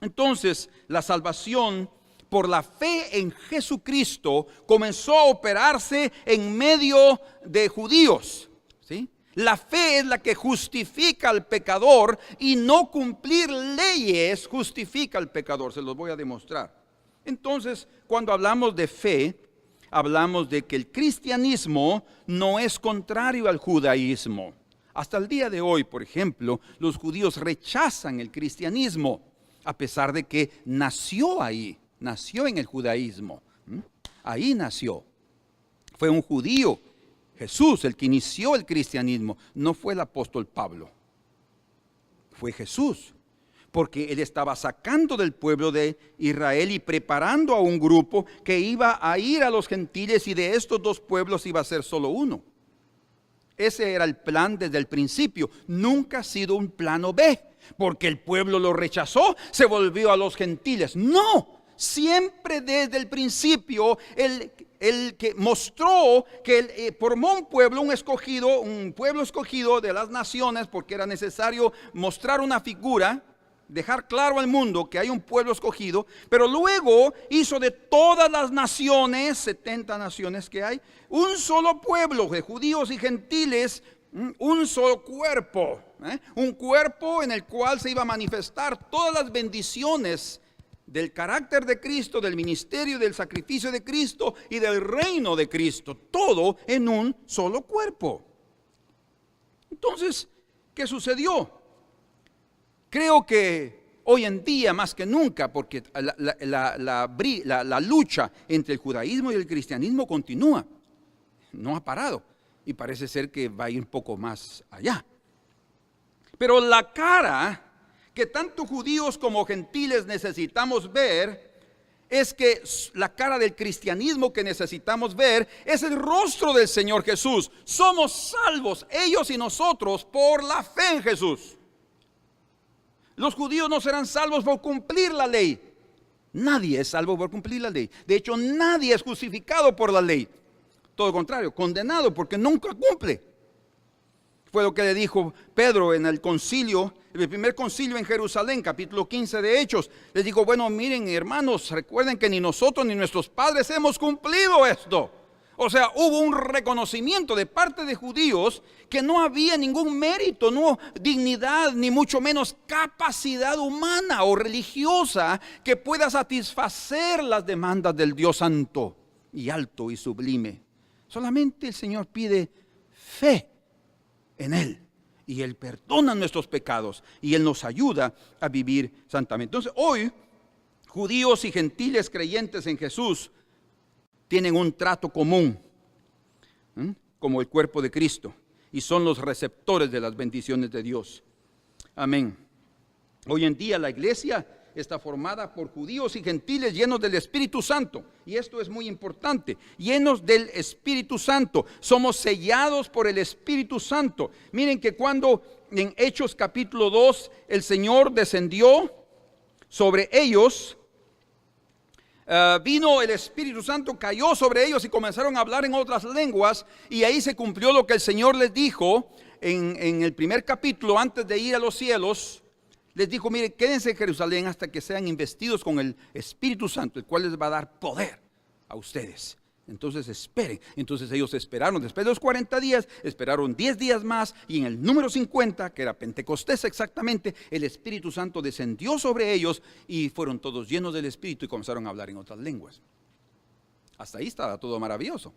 Entonces, la salvación por la fe en Jesucristo comenzó a operarse en medio de judíos, ¿sí? La fe es la que justifica al pecador, y no cumplir leyes justifica al pecador. Se los voy a demostrar. Entonces, cuando hablamos de fe, hablamos de que el cristianismo no es contrario al judaísmo. Hasta el día de hoy, por ejemplo, los judíos rechazan el cristianismo, a pesar de que nació ahí, nació en el judaísmo. Ahí nació. Fue un judío, Jesús, el que inició el cristianismo. No fue el apóstol Pablo, fue Jesús, porque Él estaba sacando del pueblo de Israel y preparando a un grupo que iba a ir a los gentiles, y de estos dos pueblos iba a ser solo uno. Ese era el plan desde el principio. Nunca ha sido un plano B, porque el pueblo lo rechazó, se volvió a los gentiles. No, siempre desde el principio el que mostró que Él formó un pueblo escogido de las naciones, porque era necesario mostrar una figura, dejar claro al mundo que hay un pueblo escogido. Pero luego hizo de todas las naciones, 70 naciones que hay, un solo pueblo de judíos y gentiles, un solo cuerpo, un cuerpo en el cual se iba a manifestar todas las bendiciones del carácter de Cristo, del ministerio, del sacrificio de Cristo y del reino de Cristo, todo en un solo cuerpo. Entonces, ¿qué sucedió? Creo que hoy en día más que nunca, porque la lucha entre el judaísmo y el cristianismo continúa, no ha parado y parece ser que va a ir un poco más allá. Pero la cara que tanto judíos como gentiles necesitamos ver es que la cara del cristianismo que necesitamos ver es el rostro del Señor Jesús. Somos salvos, ellos y nosotros, por la fe en Jesús. Los judíos no serán salvos por cumplir la ley. Nadie es salvo por cumplir la ley. De hecho, nadie es justificado por la ley. Todo lo contrario, condenado porque nunca cumple. Fue lo que le dijo Pedro en el concilio, el primer concilio en Jerusalén, capítulo 15 de Hechos. Les dijo, bueno, miren hermanos, recuerden que ni nosotros ni nuestros padres hemos cumplido esto. O sea, hubo un reconocimiento de parte de judíos que no había ningún mérito, no dignidad, ni mucho menos capacidad humana o religiosa que pueda satisfacer las demandas del Dios santo y alto y sublime. Solamente el Señor pide fe en Él, y Él perdona nuestros pecados y Él nos ayuda a vivir santamente. Entonces hoy judíos y gentiles creyentes en Jesús tienen un trato común, como el cuerpo de Cristo, y son los receptores de las bendiciones de Dios. Amén. Hoy en día la iglesia está formada por judíos y gentiles llenos del Espíritu Santo. Y esto es muy importante, llenos del Espíritu Santo. Somos sellados por el Espíritu Santo. Miren que cuando en Hechos capítulo 2 el Señor descendió sobre ellos, vino el Espíritu Santo, cayó sobre ellos y comenzaron a hablar en otras lenguas. Y ahí se cumplió lo que el Señor les dijo en el primer capítulo antes de ir a los cielos. Les dijo, mire, quédense en Jerusalén hasta que sean investidos con el Espíritu Santo, el cual les va a dar poder a ustedes. Entonces esperen. Entonces ellos esperaron, después de los 40 días, esperaron 10 días más, y en el número 50, que era Pentecostés exactamente, el Espíritu Santo descendió sobre ellos y fueron todos llenos del Espíritu y comenzaron a hablar en otras lenguas. Hasta ahí estaba todo maravilloso.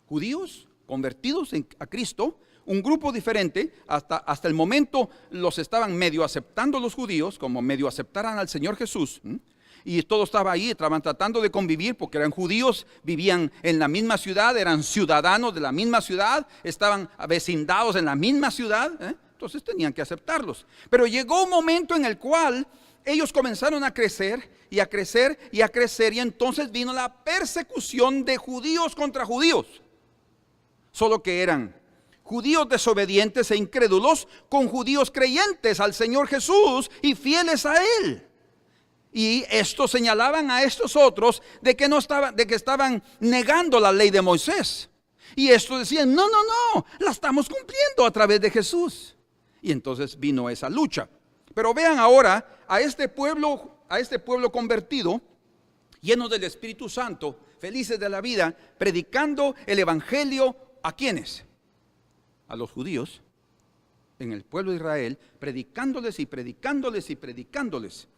Judíos convertidos a Cristo, un grupo diferente, hasta el momento los estaban medio aceptando los judíos, como medio aceptaran al Señor Jesús, y todo estaba ahí, estaban tratando de convivir porque eran judíos, vivían en la misma ciudad, eran ciudadanos de la misma ciudad, estaban vecindados en la misma ciudad, entonces tenían que aceptarlos. Pero llegó un momento en el cual ellos comenzaron a crecer y a crecer y a crecer, y entonces vino la persecución de judíos contra judíos, solo que eran judíos desobedientes e incrédulos con judíos creyentes al Señor Jesús y fieles a Él. Y estos señalaban a estos otros de que estaban negando la ley de Moisés. Y estos decían, no, la estamos cumpliendo a través de Jesús. Y entonces vino esa lucha. Pero vean ahora a este pueblo convertido, lleno del Espíritu Santo, felices de la vida, predicando el evangelio ¿a quiénes? A los judíos en el pueblo de Israel, predicándoles y predicándoles y predicándoles.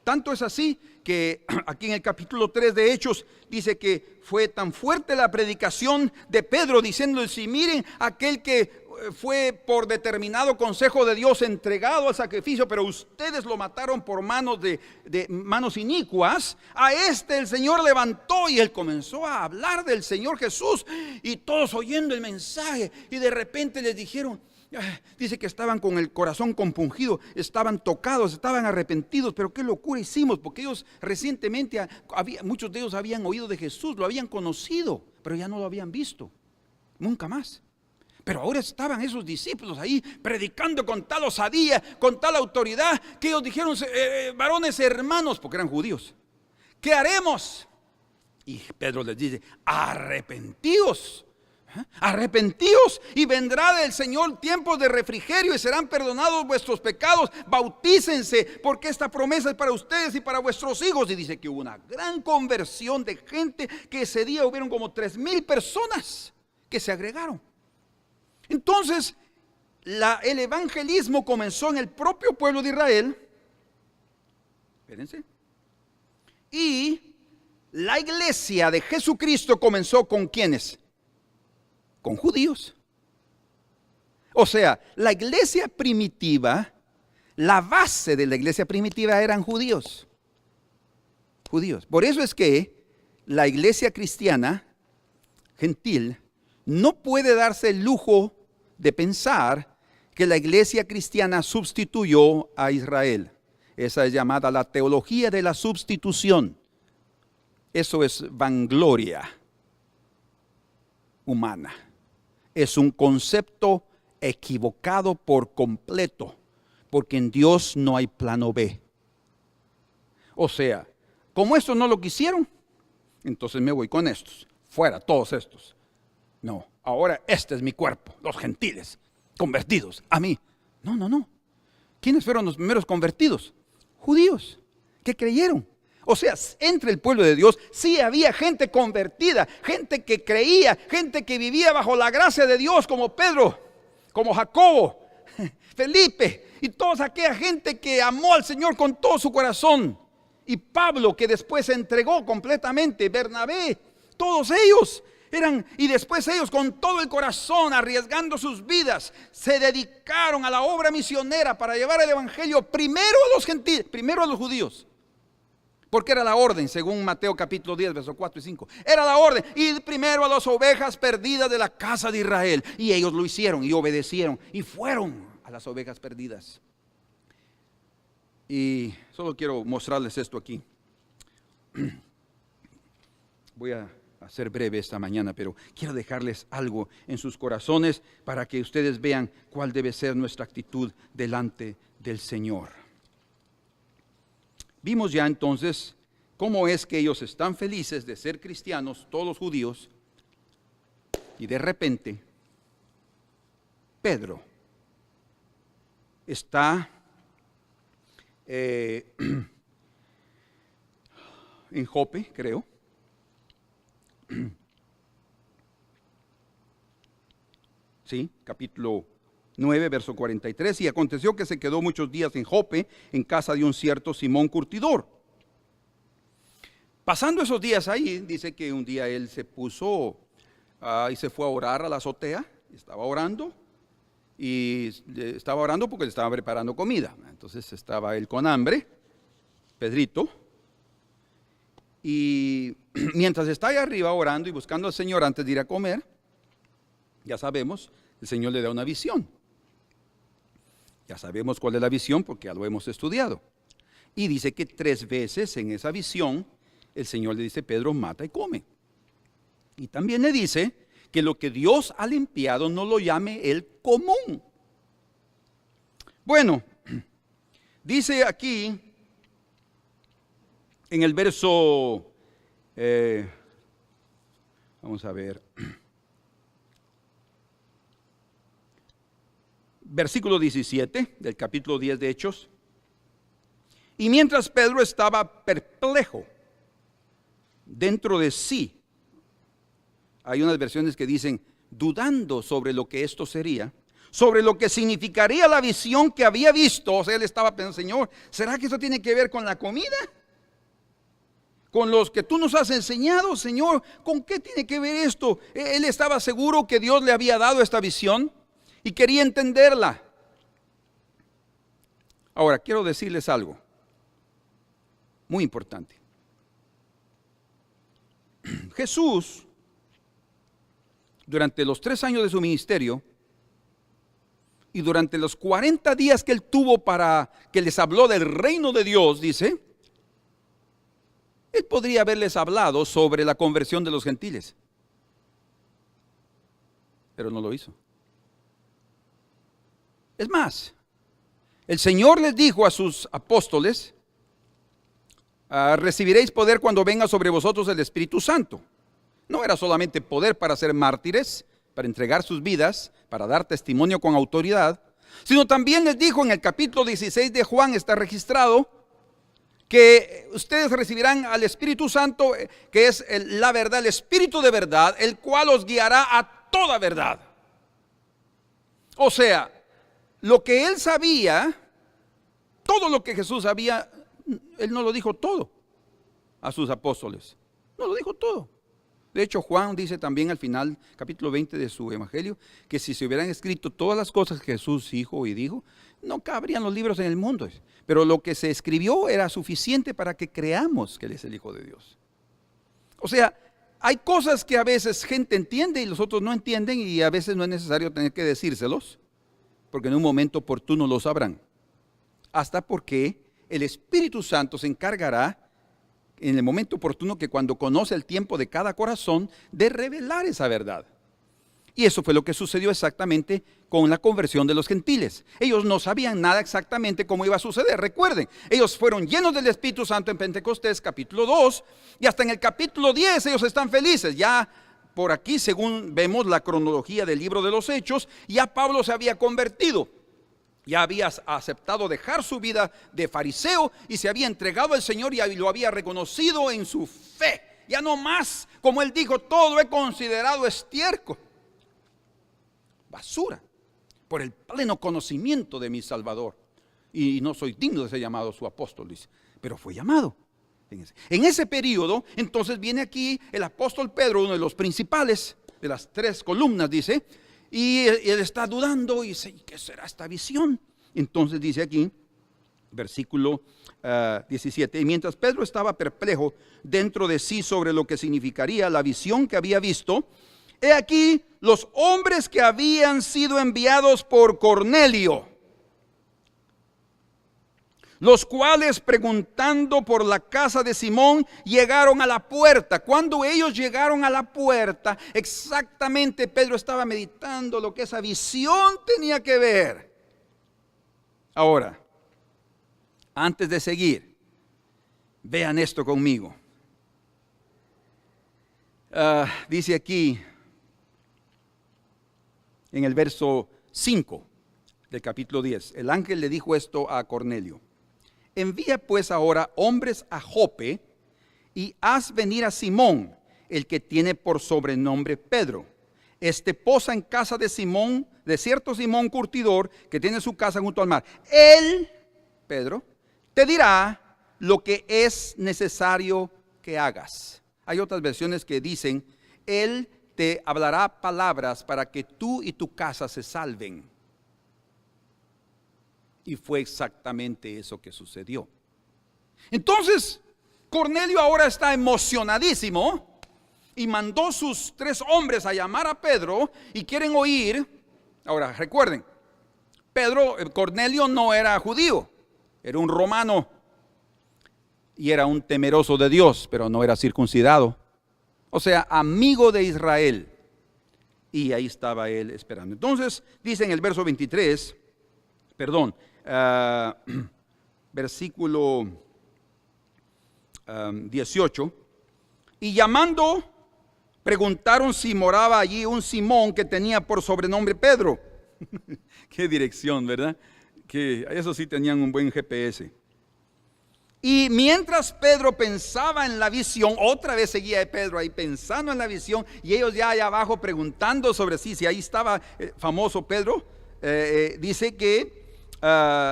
Tanto es así que aquí en el capítulo 3 de Hechos dice que fue tan fuerte la predicación de Pedro, diciéndoles, si miren, aquel que fue por determinado consejo de Dios entregado al sacrificio, pero ustedes lo mataron por manos de manos inicuas, a este el Señor levantó, y él comenzó a hablar del Señor Jesús, y todos oyendo el mensaje, y de repente les dijeron, dice que estaban con el corazón compungido, estaban tocados, estaban arrepentidos, pero qué locura hicimos, porque ellos recientemente, muchos de ellos habían oído de Jesús, lo habían conocido, pero ya no lo habían visto, nunca más. Pero ahora estaban esos discípulos ahí predicando con tal osadía, con tal autoridad, que ellos dijeron, varones hermanos, porque eran judíos, ¿qué haremos? Y Pedro les dice, arrepentidos. Arrepentíos y vendrá del Señor tiempos de refrigerio y serán perdonados vuestros pecados. Bautícense, porque esta promesa es para ustedes y para vuestros hijos. Y dice que hubo una gran conversión de gente, que ese día hubieron como 3,000 personas que se agregaron. Entonces el evangelismo comenzó en el propio pueblo de Israel. Espérense. Y la iglesia de Jesucristo comenzó ¿con quiénes? Con judíos. O sea, la iglesia primitiva, la base de la iglesia primitiva eran judíos. Judíos. Por eso es que la iglesia cristiana, gentil, no puede darse el lujo de pensar que la iglesia cristiana sustituyó a Israel. Esa es llamada la teología de la sustitución. Eso es vangloria humana. Es un concepto equivocado por completo, porque en Dios no hay plano B. O sea, como estos no lo quisieron, entonces me voy con estos, fuera todos estos. No, ahora este es mi cuerpo, los gentiles, convertidos a mí. No. ¿Quiénes fueron los primeros convertidos? Judíos, que creyeron. O sea, entre el pueblo de Dios sí había gente convertida, gente que creía, gente que vivía bajo la gracia de Dios, como Pedro, como Jacobo, Felipe y toda aquella gente que amó al Señor con todo su corazón. Y Pablo, que después se entregó completamente, Bernabé, todos ellos eran, y después ellos con todo el corazón, arriesgando sus vidas, se dedicaron a la obra misionera para llevar el evangelio primero a los gentiles, primero a los judíos. Porque era la orden, según Mateo capítulo 10, versos 4 y 5. Era la orden, ir primero a las ovejas perdidas de la casa de Israel. Y ellos lo hicieron y obedecieron y fueron a las ovejas perdidas. Y solo quiero mostrarles esto aquí. Voy a ser breve esta mañana, pero quiero dejarles algo en sus corazones para que ustedes vean cuál debe ser nuestra actitud delante del Señor. Vimos ya entonces cómo es que ellos están felices de ser cristianos, todos los judíos, y de repente Pedro está en Jope, creo. Sí, capítulo 9, verso 43. Y aconteció que se quedó muchos días en Jope, en casa de un cierto Simón curtidor. Pasando esos días ahí, dice que un día él se puso y se fue a orar a la azotea. Estaba orando porque le estaba preparando comida. Entonces estaba él con hambre, Pedrito. Y mientras está ahí arriba orando y buscando al Señor antes de ir a comer, ya sabemos, el Señor le da una visión. Ya sabemos cuál es la visión porque ya lo hemos estudiado. Y dice que 3 veces en esa visión el Señor le dice: Pedro, mata y come. Y también le dice que lo que Dios ha limpiado no lo llame el común. Bueno, dice aquí en el verso, vamos a ver, versículo 17 del capítulo 10 de Hechos. Y mientras Pedro estaba perplejo dentro de sí, hay unas versiones que dicen dudando sobre lo que esto sería, sobre lo que significaría la visión que había visto. O sea, él estaba pensando: Señor, ¿será que esto tiene que ver con la comida? Con los que tú nos has enseñado, Señor, ¿con qué tiene que ver esto? Él estaba seguro que Dios le había dado esta visión y quería entenderla. Ahora, quiero decirles algo muy importante. Jesús, durante los 3 años de su ministerio y durante los 40 días que él tuvo para que les habló del reino de Dios, dice, él podría haberles hablado sobre la conversión de los gentiles, pero no lo hizo. Es más, el Señor les dijo a sus apóstoles: recibiréis poder cuando venga sobre vosotros el Espíritu Santo. No era solamente poder para ser mártires, para entregar sus vidas, para dar testimonio con autoridad, sino también les dijo en el capítulo 16 de Juan, está registrado, que ustedes recibirán al Espíritu Santo, que es la verdad, el Espíritu de verdad, el cual os guiará a toda verdad. O sea, lo que él sabía, todo lo que Jesús sabía, él no lo dijo todo. a sus apóstoles? No lo dijo todo. De hecho, Juan dice también al final, capítulo 20 de su evangelio, que si se hubieran escrito todas las cosas que Jesús dijo y dijo, no cabrían los libros en el mundo. Pero lo que se escribió era suficiente para que creamos que Él es el Hijo de Dios. O sea, hay cosas que a veces gente entiende y los otros no entienden, y a veces no es necesario tener que decírselos, porque en un momento oportuno lo sabrán. Hasta porque el Espíritu Santo se encargará en el momento oportuno, que cuando conoce el tiempo de cada corazón, de revelar esa verdad. Y eso fue lo que sucedió exactamente con la conversión de los gentiles. Ellos no sabían nada exactamente cómo iba a suceder. Recuerden, ellos fueron llenos del Espíritu Santo en Pentecostés, capítulo 2, y hasta en el capítulo 10 ellos están felices. Ya por aquí, según vemos la cronología del libro de los Hechos, ya Pablo se había convertido. Ya había aceptado dejar su vida de fariseo y se había entregado al Señor y lo había reconocido en su fe. Ya no más, como él dijo, todo he considerado estiércol, basura, por el pleno conocimiento de mi Salvador. Y no soy digno de ser llamado su apóstol, dice, pero fue llamado. En ese periodo, entonces viene aquí el apóstol Pedro, uno de los principales de las 3 columnas, dice. Y él está dudando y dice, ¿qué será esta visión? Entonces dice aquí, versículo 17, y mientras Pedro estaba perplejo dentro de sí sobre lo que significaría la visión que había visto, he aquí los hombres que habían sido enviados por Cornelio, los cuales, preguntando por la casa de Simón, llegaron a la puerta. Cuando ellos llegaron a la puerta, exactamente Pedro estaba meditando lo que esa visión tenía que ver. Ahora, antes de seguir, vean esto conmigo. Dice aquí, en el verso 5 del capítulo 10, el ángel le dijo esto a Cornelio: envía pues ahora hombres a Jope y haz venir a Simón, el que tiene por sobrenombre Pedro. Este posa en casa de Simón, de cierto Simón curtidor, que tiene su casa junto al mar. Él, Pedro, te dirá lo que es necesario que hagas. Hay otras versiones que dicen, él te hablará palabras para que tú y tu casa se salven. Y fue exactamente eso que sucedió. Entonces, Cornelio ahora está emocionadísimo y mandó sus 3 hombres a llamar a Pedro y quieren oír. Ahora, recuerden, Cornelio no era judío, era un romano y era un temeroso de Dios, pero no era circuncidado. O sea, amigo de Israel. Y ahí estaba él esperando. Entonces, dice en el verso 23, versículo 18, y llamando, preguntaron si moraba allí un Simón que tenía por sobrenombre Pedro. Qué dirección, ¿verdad? Que eso sí tenían un buen GPS. Y mientras Pedro pensaba en la visión, otra vez seguía Pedro ahí pensando en la visión, y ellos ya allá abajo preguntando sobre sí, si ahí estaba famoso Pedro, dice que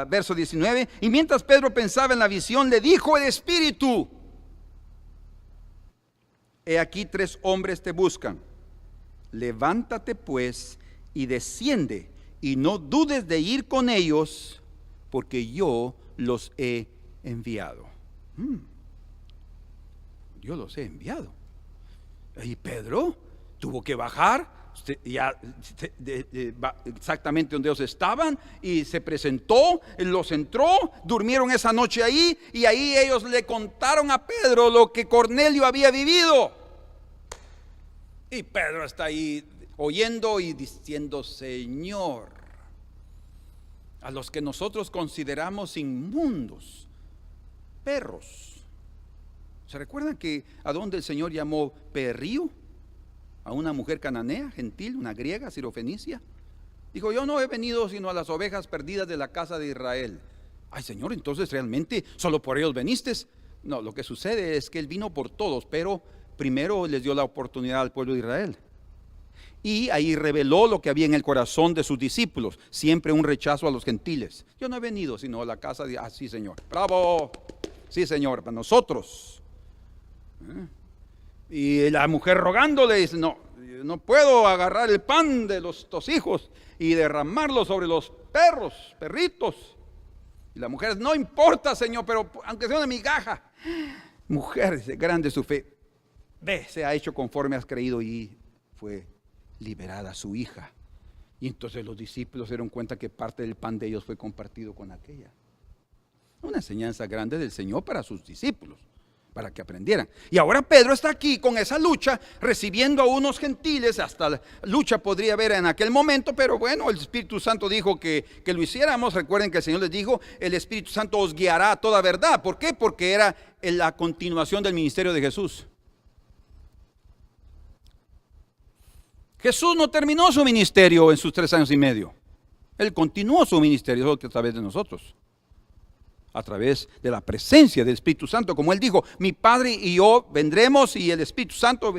verso 19, y mientras Pedro pensaba en la visión, le dijo el Espíritu: he aquí 3 hombres te buscan. Levántate pues y desciende, y no dudes de ir con ellos, porque yo los he enviado. Yo los he enviado. Y Pedro tuvo que bajar exactamente donde ellos estaban, y se presentó, los entró, durmieron esa noche ahí, y ahí ellos le contaron a Pedro lo que Cornelio había vivido. Y Pedro está ahí oyendo y diciendo: Señor, a los que nosotros consideramos inmundos, perros. ¿Se recuerdan que a donde el Señor llamó perrío a una mujer cananea, gentil, una griega, sirofenicia? Dijo: yo no he venido sino a las ovejas perdidas de la casa de Israel. Ay, Señor, entonces realmente solo por ellos veniste. No, lo que sucede es que Él vino por todos, pero primero les dio la oportunidad al pueblo de Israel. Y ahí reveló lo que había en el corazón de sus discípulos, siempre un rechazo a los gentiles. Yo no he venido sino a la casa de... sí, Señor, bravo, sí, Señor, para nosotros Y la mujer rogándole dice, no, no puedo agarrar el pan de los dos hijos y derramarlo sobre los perritos. Y la mujer, no importa, Señor, pero aunque sea una migaja. Mujer, dice, grande su fe. Ve, se ha hecho conforme has creído, y fue liberada su hija. Y entonces los discípulos se dieron cuenta que parte del pan de ellos fue compartido con aquella. Una enseñanza grande del Señor para sus discípulos, para que aprendieran. Y ahora Pedro está aquí con esa lucha, recibiendo a unos gentiles. Hasta la lucha podría haber en aquel momento, pero bueno, el Espíritu Santo dijo que lo hiciéramos. Recuerden que el Señor les dijo, el Espíritu Santo os guiará a toda verdad. ¿Por qué? Porque era la continuación del ministerio de Jesús. Jesús no terminó su ministerio en sus 3 años y medio. Él continuó su ministerio a través de nosotros, a través de la presencia del Espíritu Santo. Como Él dijo, mi Padre y yo vendremos y el Espíritu Santo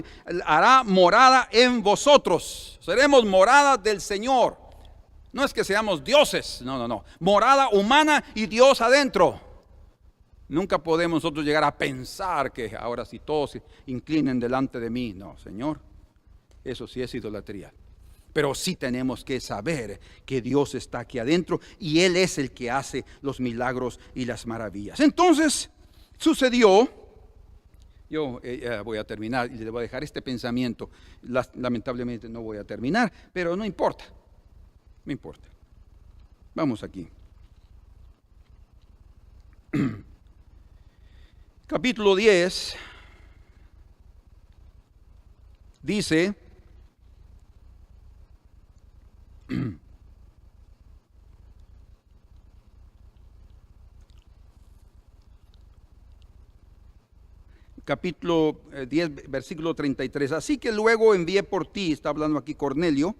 hará morada en vosotros. Seremos morada del Señor. No es que seamos dioses, no. Morada humana y Dios adentro. Nunca podemos nosotros llegar a pensar que ahora si todos se inclinen delante de mí. No, Señor, eso sí es idolatría. Pero sí tenemos que saber que Dios está aquí adentro y Él es el que hace los milagros y las maravillas. Entonces sucedió, yo voy a terminar y le voy a dejar este pensamiento. Lamentablemente no voy a terminar, pero no importa, no importa. Vamos aquí. Capítulo 10 dice, capítulo 10, versículo 33. Así que luego envié por ti, está hablando aquí Cornelio,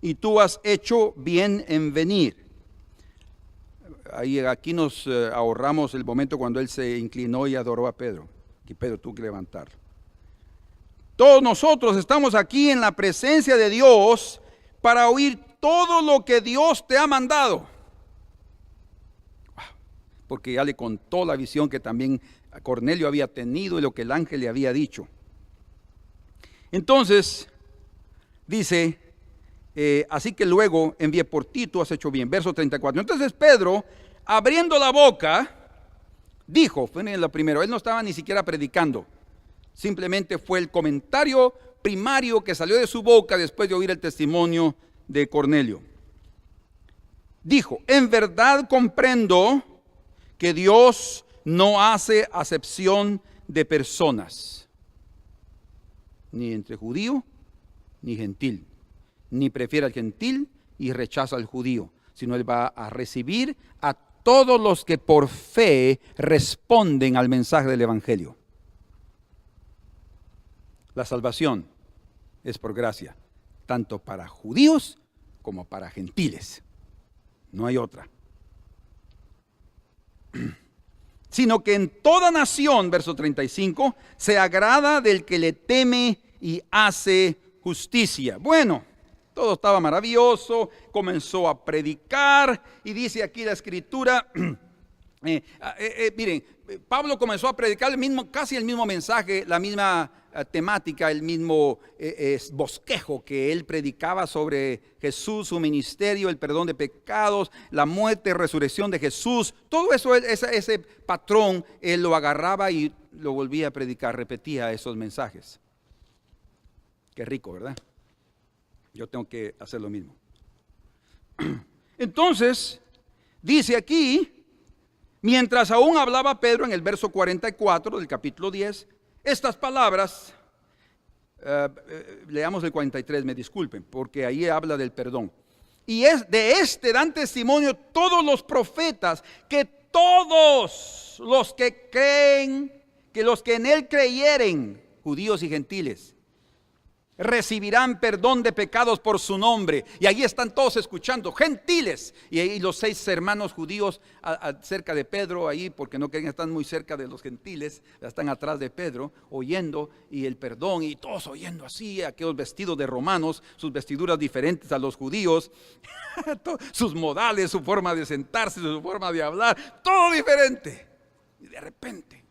y tú has hecho bien en venir. Aquí nos ahorramos el momento cuando él se inclinó y adoró a Pedro. Y Pedro tuvo que levantarlo. Todos nosotros estamos aquí en la presencia de Dios para oír todo lo que Dios te ha mandado. Porque ya le contó la visión que también Cornelio había tenido y lo que el ángel le había dicho. Entonces, dice, así que luego envié por ti, tú has hecho bien. Verso 34. Entonces Pedro, abriendo la boca, dijo, fue en la primera, él no estaba ni siquiera predicando. Simplemente fue el comentario primario que salió de su boca después de oír el testimonio de Cornelio. Dijo, en verdad comprendo que Dios no hace acepción de personas, ni entre judío ni gentil, ni prefiere al gentil y rechaza al judío, sino Él va a recibir a todos los que por fe responden al mensaje del Evangelio. La salvación es por gracia, tanto para judíos como para gentiles. No hay otra. Sino que en toda nación, verso 35, se agrada del que le teme y hace justicia. Bueno, todo estaba maravilloso, comenzó a predicar y dice aquí la escritura, miren, Pablo comenzó a predicar casi el mismo mensaje, la misma temática, el mismo bosquejo que él predicaba sobre Jesús, su ministerio, el perdón de pecados, la muerte, resurrección de Jesús. Todo eso, ese patrón, él lo agarraba y lo volvía a predicar, repetía esos mensajes. Qué rico, ¿verdad? Yo tengo que hacer lo mismo. Entonces, dice aquí, mientras aún hablaba Pedro en el verso 44 del capítulo 10, estas palabras, leamos el 43, me disculpen, porque ahí habla del perdón. Y de dan testimonio todos los profetas, que todos los que creen, que los que en él creyeren, judíos y gentiles, recibirán perdón de pecados por su nombre. Y ahí están todos escuchando, gentiles. Y ahí los 6 hermanos judíos cerca de Pedro, ahí porque no querían estar muy cerca de los gentiles, están atrás de Pedro, oyendo y el perdón, y todos oyendo así, aquellos vestidos de romanos, sus vestiduras diferentes a los judíos, sus modales, su forma de sentarse, su forma de hablar, todo diferente. Y de repente,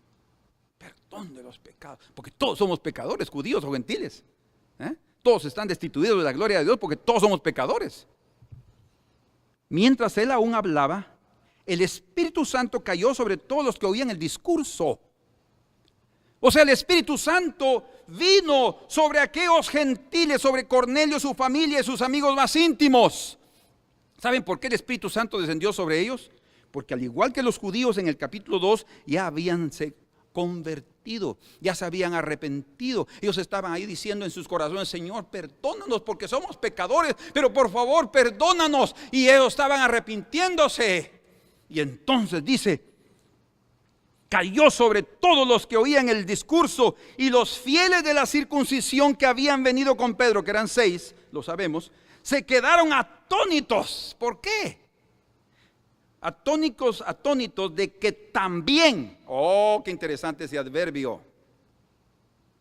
perdón de los pecados. Porque todos somos pecadores, judíos o gentiles. Todos están destituidos de la gloria de Dios porque todos somos pecadores. Mientras él aún hablaba, el Espíritu Santo cayó sobre todos los que oían el discurso. O sea, el Espíritu Santo vino sobre aquellos gentiles, sobre Cornelio, su familia y sus amigos más íntimos. ¿Saben por qué el Espíritu Santo descendió sobre ellos? Porque al igual que los judíos en el capítulo 2, ya habían se convertido, ya se habían arrepentido. Ellos estaban ahí diciendo en sus corazones: Señor, perdónanos porque somos pecadores, pero por favor perdónanos. Y ellos estaban arrepintiéndose. Y entonces dice: cayó sobre todos los que oían el discurso, y los fieles de la circuncisión que habían venido con Pedro, que eran 6, lo sabemos, se quedaron atónitos. ¿Por qué? Atónitos de que también, qué interesante ese adverbio,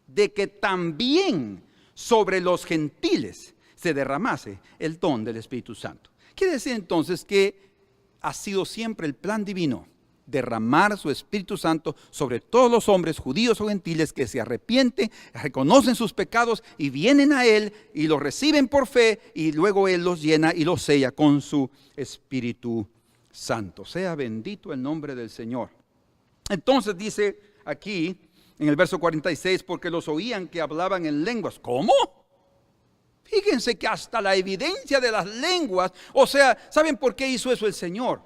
de que también sobre los gentiles se derramase el don del Espíritu Santo. Quiere decir entonces que ha sido siempre el plan divino derramar su Espíritu Santo sobre todos los hombres, judíos o gentiles, que se arrepienten, reconocen sus pecados y vienen a Él y los reciben por fe, y luego Él los llena y los sella con su Espíritu Santo. Sea bendito el nombre del Señor. Entonces dice aquí en el verso 46: porque los oían que hablaban en lenguas. ¿Cómo? Fíjense que hasta la evidencia de las lenguas, o sea, ¿saben por qué hizo eso el Señor?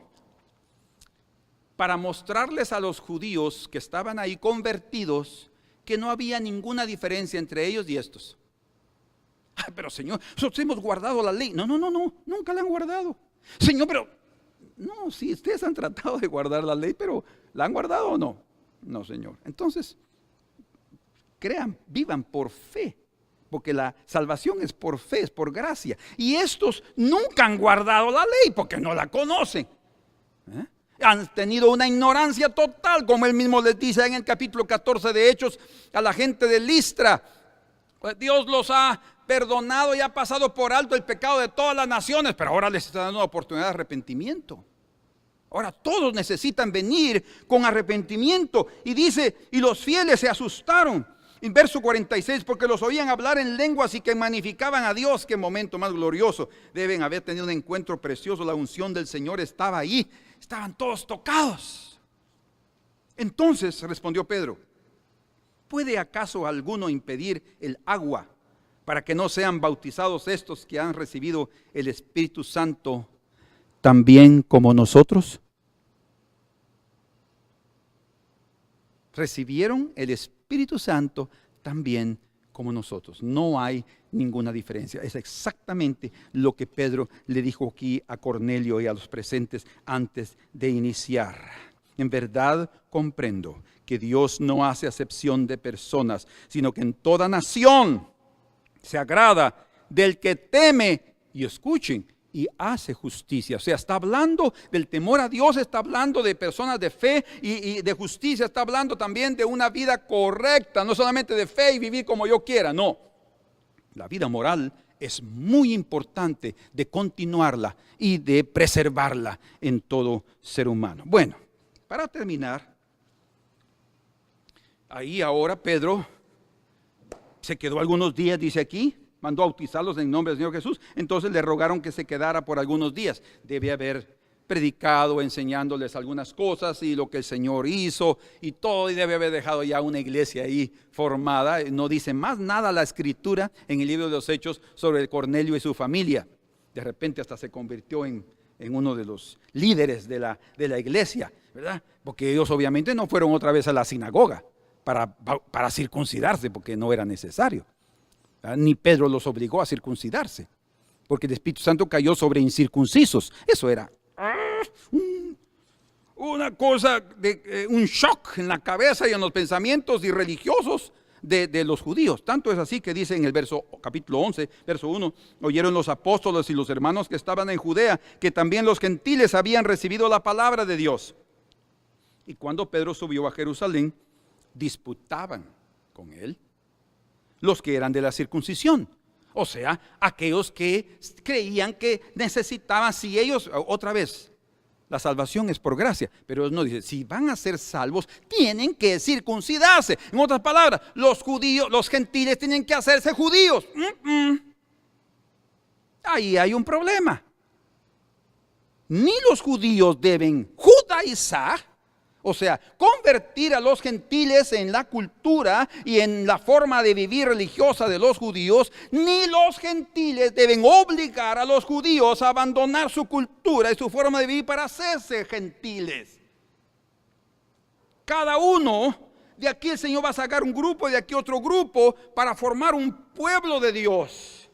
Para mostrarles a los judíos que estaban ahí convertidos que no había ninguna diferencia entre ellos y estos. Pero Señor, nosotros hemos guardado la ley. No, nunca la han guardado. Señor, pero no, sí, ustedes han tratado de guardar la ley, pero ¿la han guardado o no? No, Señor. Entonces, crean, vivan por fe, porque la salvación es por fe, es por gracia. Y estos nunca han guardado la ley porque no la conocen. Han tenido una ignorancia total, como él mismo les dice en el capítulo 14 de Hechos a la gente de Listra. Pues Dios los ha perdonado y ha pasado por alto el pecado de todas las naciones, pero ahora les está dando una oportunidad de arrepentimiento. Ahora todos necesitan venir con arrepentimiento. Y dice: y los fieles se asustaron. En verso 46: porque los oían hablar en lenguas y que magnificaban a Dios. Qué momento más glorioso. Deben haber tenido un encuentro precioso. La unción del Señor estaba ahí. Estaban todos tocados. Entonces respondió Pedro: ¿puede acaso alguno impedir el agua para que no sean bautizados estos que han recibido el Espíritu Santo también como nosotros? Recibieron el Espíritu Santo también como nosotros. No hay ninguna diferencia. Es exactamente lo que Pedro le dijo aquí a Cornelio y a los presentes antes de iniciar. En verdad comprendo que Dios no hace acepción de personas, sino que en toda nación se agrada del que teme, y escuchen, y hace justicia. O sea, está hablando del temor a Dios, está hablando de personas de fe y de justicia, está hablando también de una vida correcta, no solamente de fe y vivir como yo quiera, no. La vida moral es muy importante de continuarla y de preservarla en todo ser humano. Bueno, para terminar, ahí ahora Pedro se quedó algunos días, dice aquí, mandó a bautizarlos en el nombre del Señor Jesús. Entonces le rogaron que se quedara por algunos días. Debe haber predicado, enseñándoles algunas cosas y lo que el Señor hizo y todo, y debe haber dejado ya una iglesia ahí formada. No dice más nada la Escritura en el libro de los Hechos sobre Cornelio y su familia. De repente hasta se convirtió en uno de los líderes de la iglesia, ¿verdad? Porque ellos obviamente no fueron otra vez a la sinagoga para circuncidarse, porque no era necesario. Ni Pedro los obligó a circuncidarse, porque el Espíritu Santo cayó sobre incircuncisos. Eso era una cosa, un shock en la cabeza y en los pensamientos irreligiosos de los judíos. Tanto es así que dice en el capítulo 11, verso 1: oyeron los apóstoles y los hermanos que estaban en Judea que también los gentiles habían recibido la palabra de Dios. Y cuando Pedro subió a Jerusalén, disputaban con él los que eran de la circuncisión, o sea, aquellos que creían que necesitaban, si ellos, otra vez, La salvación es por gracia, pero no dice, si van a ser salvos, tienen que circuncidarse. En otras palabras, los judíos, los gentiles tienen que hacerse judíos. Ahí hay un problema. Ni los judíos deben judaizar, o sea, convertir a los gentiles en la cultura y en la forma de vivir religiosa de los judíos, ni los gentiles deben obligar a los judíos a abandonar su cultura y su forma de vivir para hacerse gentiles. Cada uno, de aquí el Señor va a sacar un grupo, de aquí otro grupo, para formar un pueblo de Dios.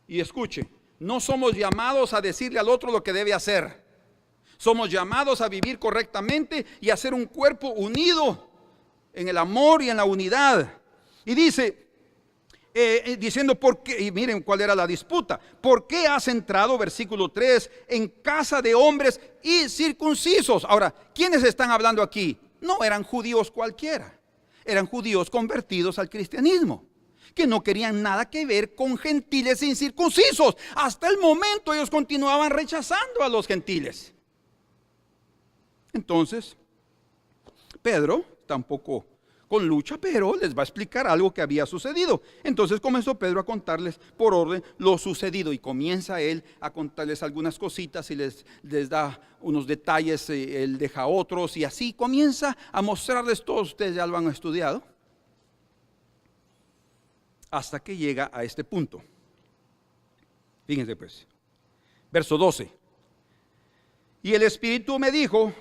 Y escuche, no somos llamados a decirle al otro lo que debe hacer. Somos llamados a vivir correctamente y a ser un cuerpo unido en el amor y en la unidad. Y dice, diciendo por qué, y miren cuál era la disputa. ¿Por qué has entrado, versículo 3, en casa de hombres incircuncisos? Ahora, ¿quiénes están hablando aquí? No eran judíos cualquiera, eran judíos convertidos al cristianismo, que no querían nada que ver con gentiles incircuncisos. Hasta el momento ellos continuaban rechazando a los gentiles. Entonces, Pedro, tampoco con lucha, pero les va a explicar algo que había sucedido. Entonces comenzó Pedro a contarles por orden lo sucedido y comienza él a contarles algunas cositas y les da unos detalles, él deja otros y así comienza a mostrarles todos. Ustedes ya lo han estudiado. Hasta que llega a este punto. Fíjense pues, verso 12. Y el Espíritu me dijo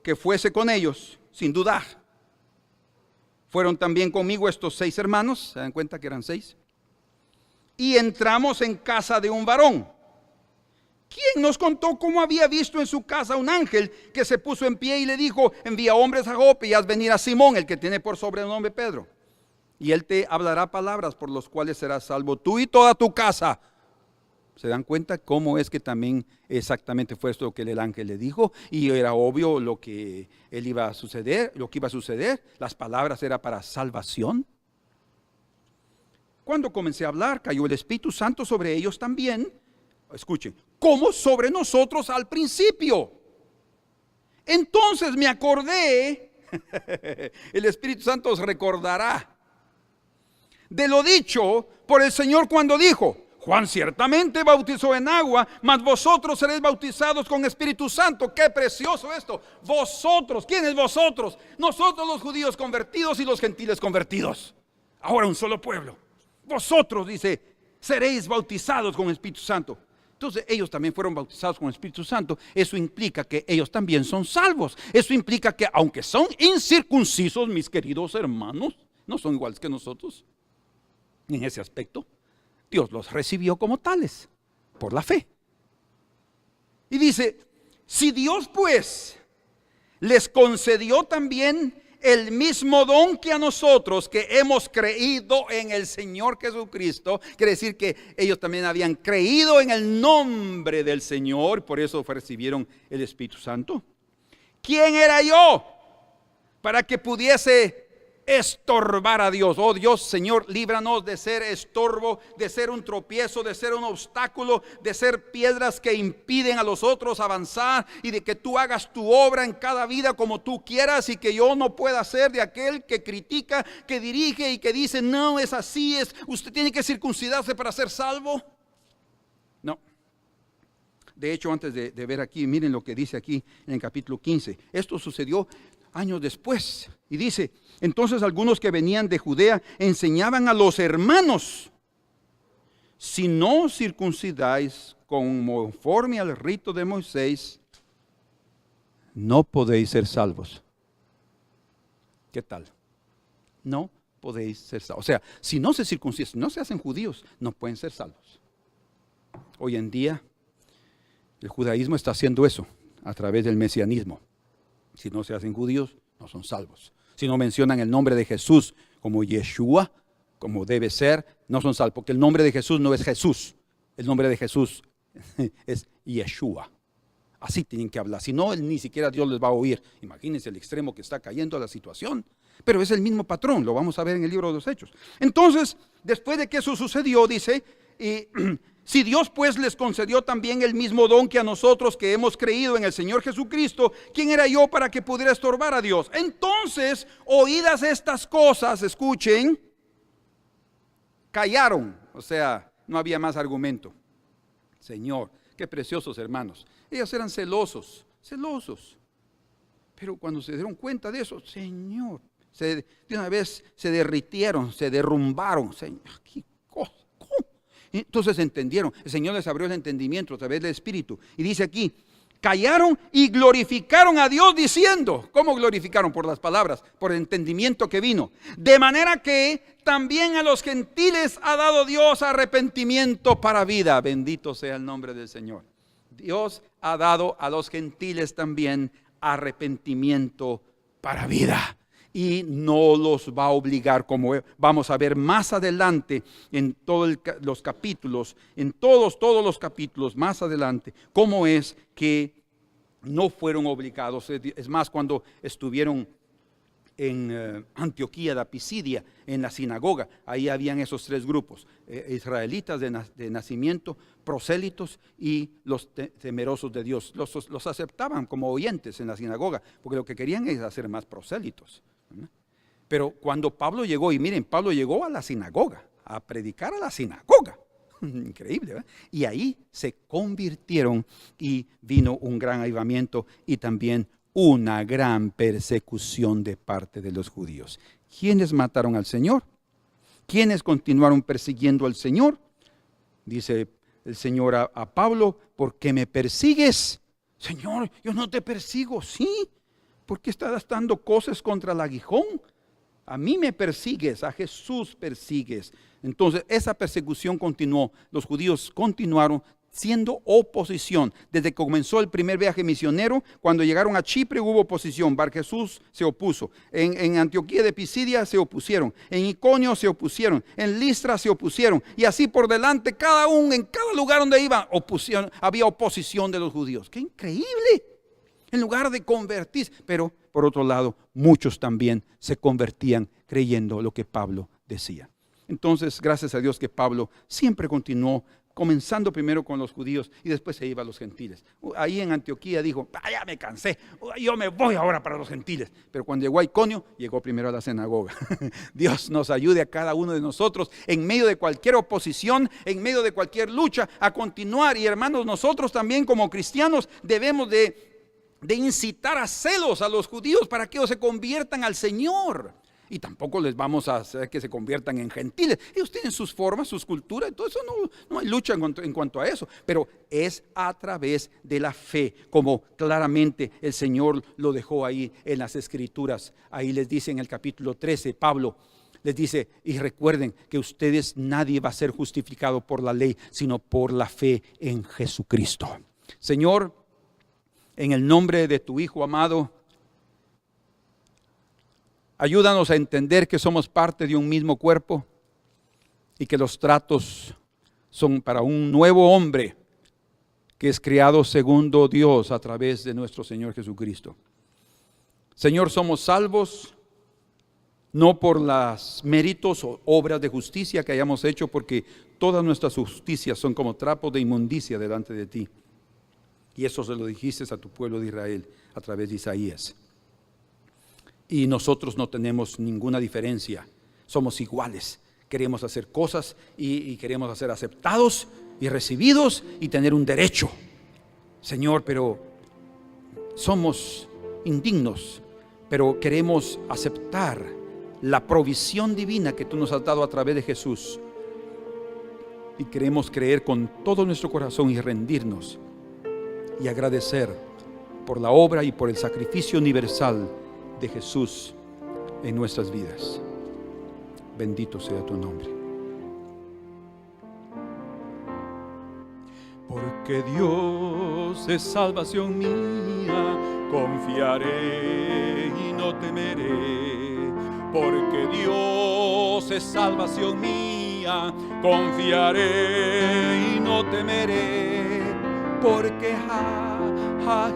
que fuese con ellos, sin dudar. Fueron también conmigo estos 6 hermanos, ¿se dan cuenta que eran 6? Y entramos en casa de un varón, quien nos contó cómo había visto en su casa un ángel que se puso en pie y le dijo, envía hombres a Jope y haz venir a Simón, el que tiene por sobrenombre Pedro. Y él te hablará palabras por las cuales serás salvo tú y toda tu casa. ¿Se dan cuenta cómo es que también exactamente fue esto lo que el ángel le dijo? Y era obvio lo que él iba a suceder, lo que iba a suceder. Las palabras eran para salvación. Cuando comencé a hablar, cayó el Espíritu Santo sobre ellos también. Escuchen, como sobre nosotros al principio. Entonces me acordé, el Espíritu Santo os recordará de lo dicho por el Señor cuando dijo, Juan ciertamente bautizó en agua, mas vosotros seréis bautizados con Espíritu Santo. ¡Qué precioso esto! Vosotros, ¿quiénes vosotros? Nosotros los judíos convertidos y los gentiles convertidos. Ahora un solo pueblo. Vosotros, dice, seréis bautizados con Espíritu Santo. Entonces ellos también fueron bautizados con el Espíritu Santo. Eso implica que ellos también son salvos. Eso implica que aunque son incircuncisos, mis queridos hermanos, no son iguales que nosotros en ese aspecto. Dios los recibió como tales, por la fe. Y dice, si Dios pues les concedió también el mismo don que a nosotros que hemos creído en el Señor Jesucristo, quiere decir que ellos también habían creído en el nombre del Señor, por eso recibieron el Espíritu Santo. ¿Quién era yo para que pudiese estorbar a Dios? Oh Dios, Señor, líbranos de ser estorbo, de ser un tropiezo, de ser un obstáculo, de ser piedras que impiden a los otros avanzar, y de que tú hagas tu obra en cada vida como tú quieras, y que yo no pueda ser de aquel que critica, que dirige y que dice no es así, es usted tiene que circuncidarse para ser salvo. No. De hecho, antes de ver aquí, miren lo que dice aquí en el capítulo 15. Esto sucedió años después y dice, entonces algunos que venían de Judea enseñaban a los hermanos, si no circuncidáis conforme al rito de Moisés, no podéis ser salvos. ¿Qué tal? No podéis ser salvos. O sea, si no se circuncidan, si no se hacen judíos, no pueden ser salvos. Hoy en día el judaísmo está haciendo eso a través del mesianismo. Si no se hacen judíos, no son salvos. Si no mencionan el nombre de Jesús como Yeshua, como debe ser, no son salvos. Porque el nombre de Jesús no es Jesús. El nombre de Jesús es Yeshua. Así tienen que hablar. Si no, ni siquiera Dios les va a oír. Imagínense el extremo que está cayendo la situación. Pero es el mismo patrón. Lo vamos a ver en el libro de los Hechos. Entonces, después de que eso sucedió, dice, Si Dios pues les concedió también el mismo don que a nosotros que hemos creído en el Señor Jesucristo, ¿quién era yo para que pudiera estorbar a Dios? Entonces, oídas estas cosas, escuchen, callaron. O sea, no había más argumento. Señor, qué preciosos hermanos. Ellos eran celosos. Pero cuando se dieron cuenta de eso, Señor, de una vez se derritieron, se derrumbaron. Señor, ¿qué cosa? ¿Cómo? Entonces entendieron. El Señor les abrió el entendimiento a través del Espíritu. Y dice aquí, callaron y glorificaron a Dios diciendo. ¿Cómo glorificaron? Por las palabras, por el entendimiento que vino. De manera que también a los gentiles ha dado Dios arrepentimiento para vida. Bendito sea el nombre del Señor. Dios ha dado a los gentiles también arrepentimiento para vida. Y no los va a obligar, como vamos a ver más adelante en todos los capítulos, en todos los capítulos más adelante, cómo es que no fueron obligados. Es más, cuando estuvieron en Antioquía de Pisidia, en la sinagoga, ahí habían esos tres grupos, israelitas de nacimiento, prosélitos y los temerosos de Dios. Los aceptaban como oyentes en la sinagoga, porque lo que querían es hacer más prosélitos. Pero cuando Pablo llegó, y miren, Pablo llegó a la sinagoga, a predicar a la sinagoga. Increíble, ¿verdad? Y ahí se convirtieron y vino un gran avivamiento y también una gran persecución de parte de los judíos. ¿Quiénes mataron al Señor? ¿Quiénes continuaron persiguiendo al Señor? Dice el Señor a Pablo, ¿por qué me persigues? Señor, yo no te persigo. Sí, ¿por qué estás dando cosas contra el aguijón? A mí me persigues, a Jesús persigues. Entonces esa persecución continuó. Los judíos continuaron siendo oposición. Desde que comenzó el primer viaje misionero, cuando llegaron a Chipre hubo oposición. Bar Jesús se opuso. En Antioquía de Pisidia se opusieron. En Iconio se opusieron. En Listra se opusieron. Y así por delante, en cada lugar donde iba, había oposición de los judíos. ¡Qué increíble! En lugar de convertirse. Pero por otro lado, muchos también se convertían creyendo lo que Pablo decía. Entonces, gracias a Dios que Pablo siempre continuó, comenzando primero con los judíos y después se iba a los gentiles. Ahí en Antioquía dijo, ya me cansé, yo me voy ahora para los gentiles. Pero cuando llegó a Iconio, llegó primero a la sinagoga. Dios nos ayude a cada uno de nosotros en medio de cualquier oposición, en medio de cualquier lucha, a continuar. Y hermanos, nosotros también como cristianos debemos de incitar a celos a los judíos para que ellos se conviertan al Señor. Y tampoco les vamos a hacer que se conviertan en gentiles. Ellos tienen sus formas, sus culturas, todo eso no hay lucha en cuanto a eso. Pero es a través de la fe, como claramente el Señor lo dejó ahí en las Escrituras. Ahí les dice en el capítulo 13, Pablo les dice, y recuerden que ustedes nadie va a ser justificado por la ley, sino por la fe en Jesucristo. Señor, en el nombre de tu Hijo amado, ayúdanos a entender que somos parte de un mismo cuerpo y que los tratos son para un nuevo hombre que es criado segundo Dios a través de nuestro Señor Jesucristo. Señor, somos salvos no por los méritos o obras de justicia que hayamos hecho, porque todas nuestras justicias son como trapos de inmundicia delante de ti. Y eso se lo dijiste a tu pueblo de Israel a través de Isaías. Y nosotros no tenemos ninguna diferencia, somos iguales. Queremos hacer cosas y queremos ser aceptados y recibidos y tener un derecho. Señor, pero somos indignos, pero queremos aceptar la provisión divina que tú nos has dado a través de Jesús. Y queremos creer con todo nuestro corazón y rendirnos y agradecer por la obra y por el sacrificio universal de Jesús en nuestras vidas. Bendito sea tu nombre. Porque Dios es salvación mía, confiaré y no temeré. Porque Dios es salvación mía, confiaré y no temeré. Porque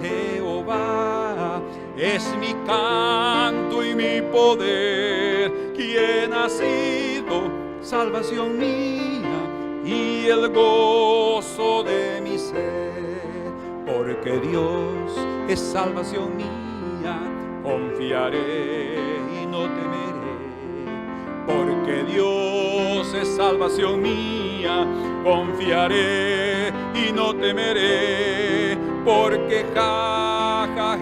Jehová es mi canto y mi poder, quien ha sido salvación mía, y el gozo de mi ser. Porque Dios es salvación mía, confiaré y no temeré. Porque Dios es salvación mía, confiaré y no temeré. Porque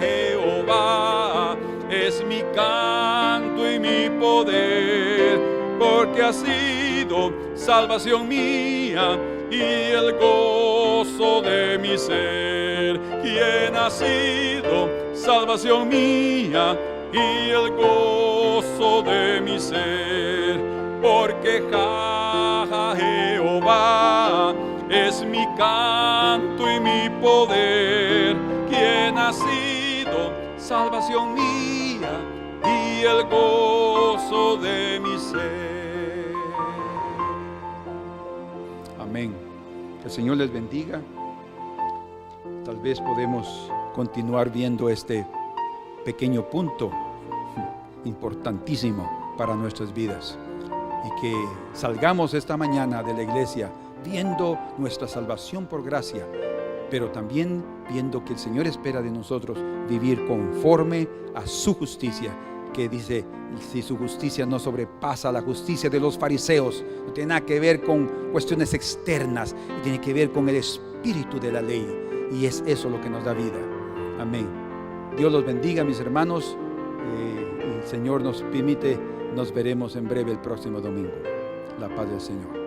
Jehová es mi canto y mi poder. Porque ha sido salvación mía y el gozo de mi ser. Quien ha sido salvación mía y el gozo de mi ser. Porque Jehová es mi canto y mi poder. Quien ha sido salvación mía y el gozo de mi ser. Amén. Que el Señor les bendiga. Tal vez podemos continuar viendo este pequeño punto importantísimo para nuestras vidas, y que salgamos esta mañana de la iglesia viendo nuestra salvación por gracia, pero también viendo que el Señor espera de nosotros vivir conforme a su justicia, que dice, si su justicia no sobrepasa la justicia de los fariseos, no tiene nada que ver con cuestiones externas, tiene que ver con el espíritu de la ley, y es eso lo que nos da vida. Amén. Dios los bendiga, mis hermanos. El Señor nos permite, nos veremos en breve el próximo domingo. La paz del Señor.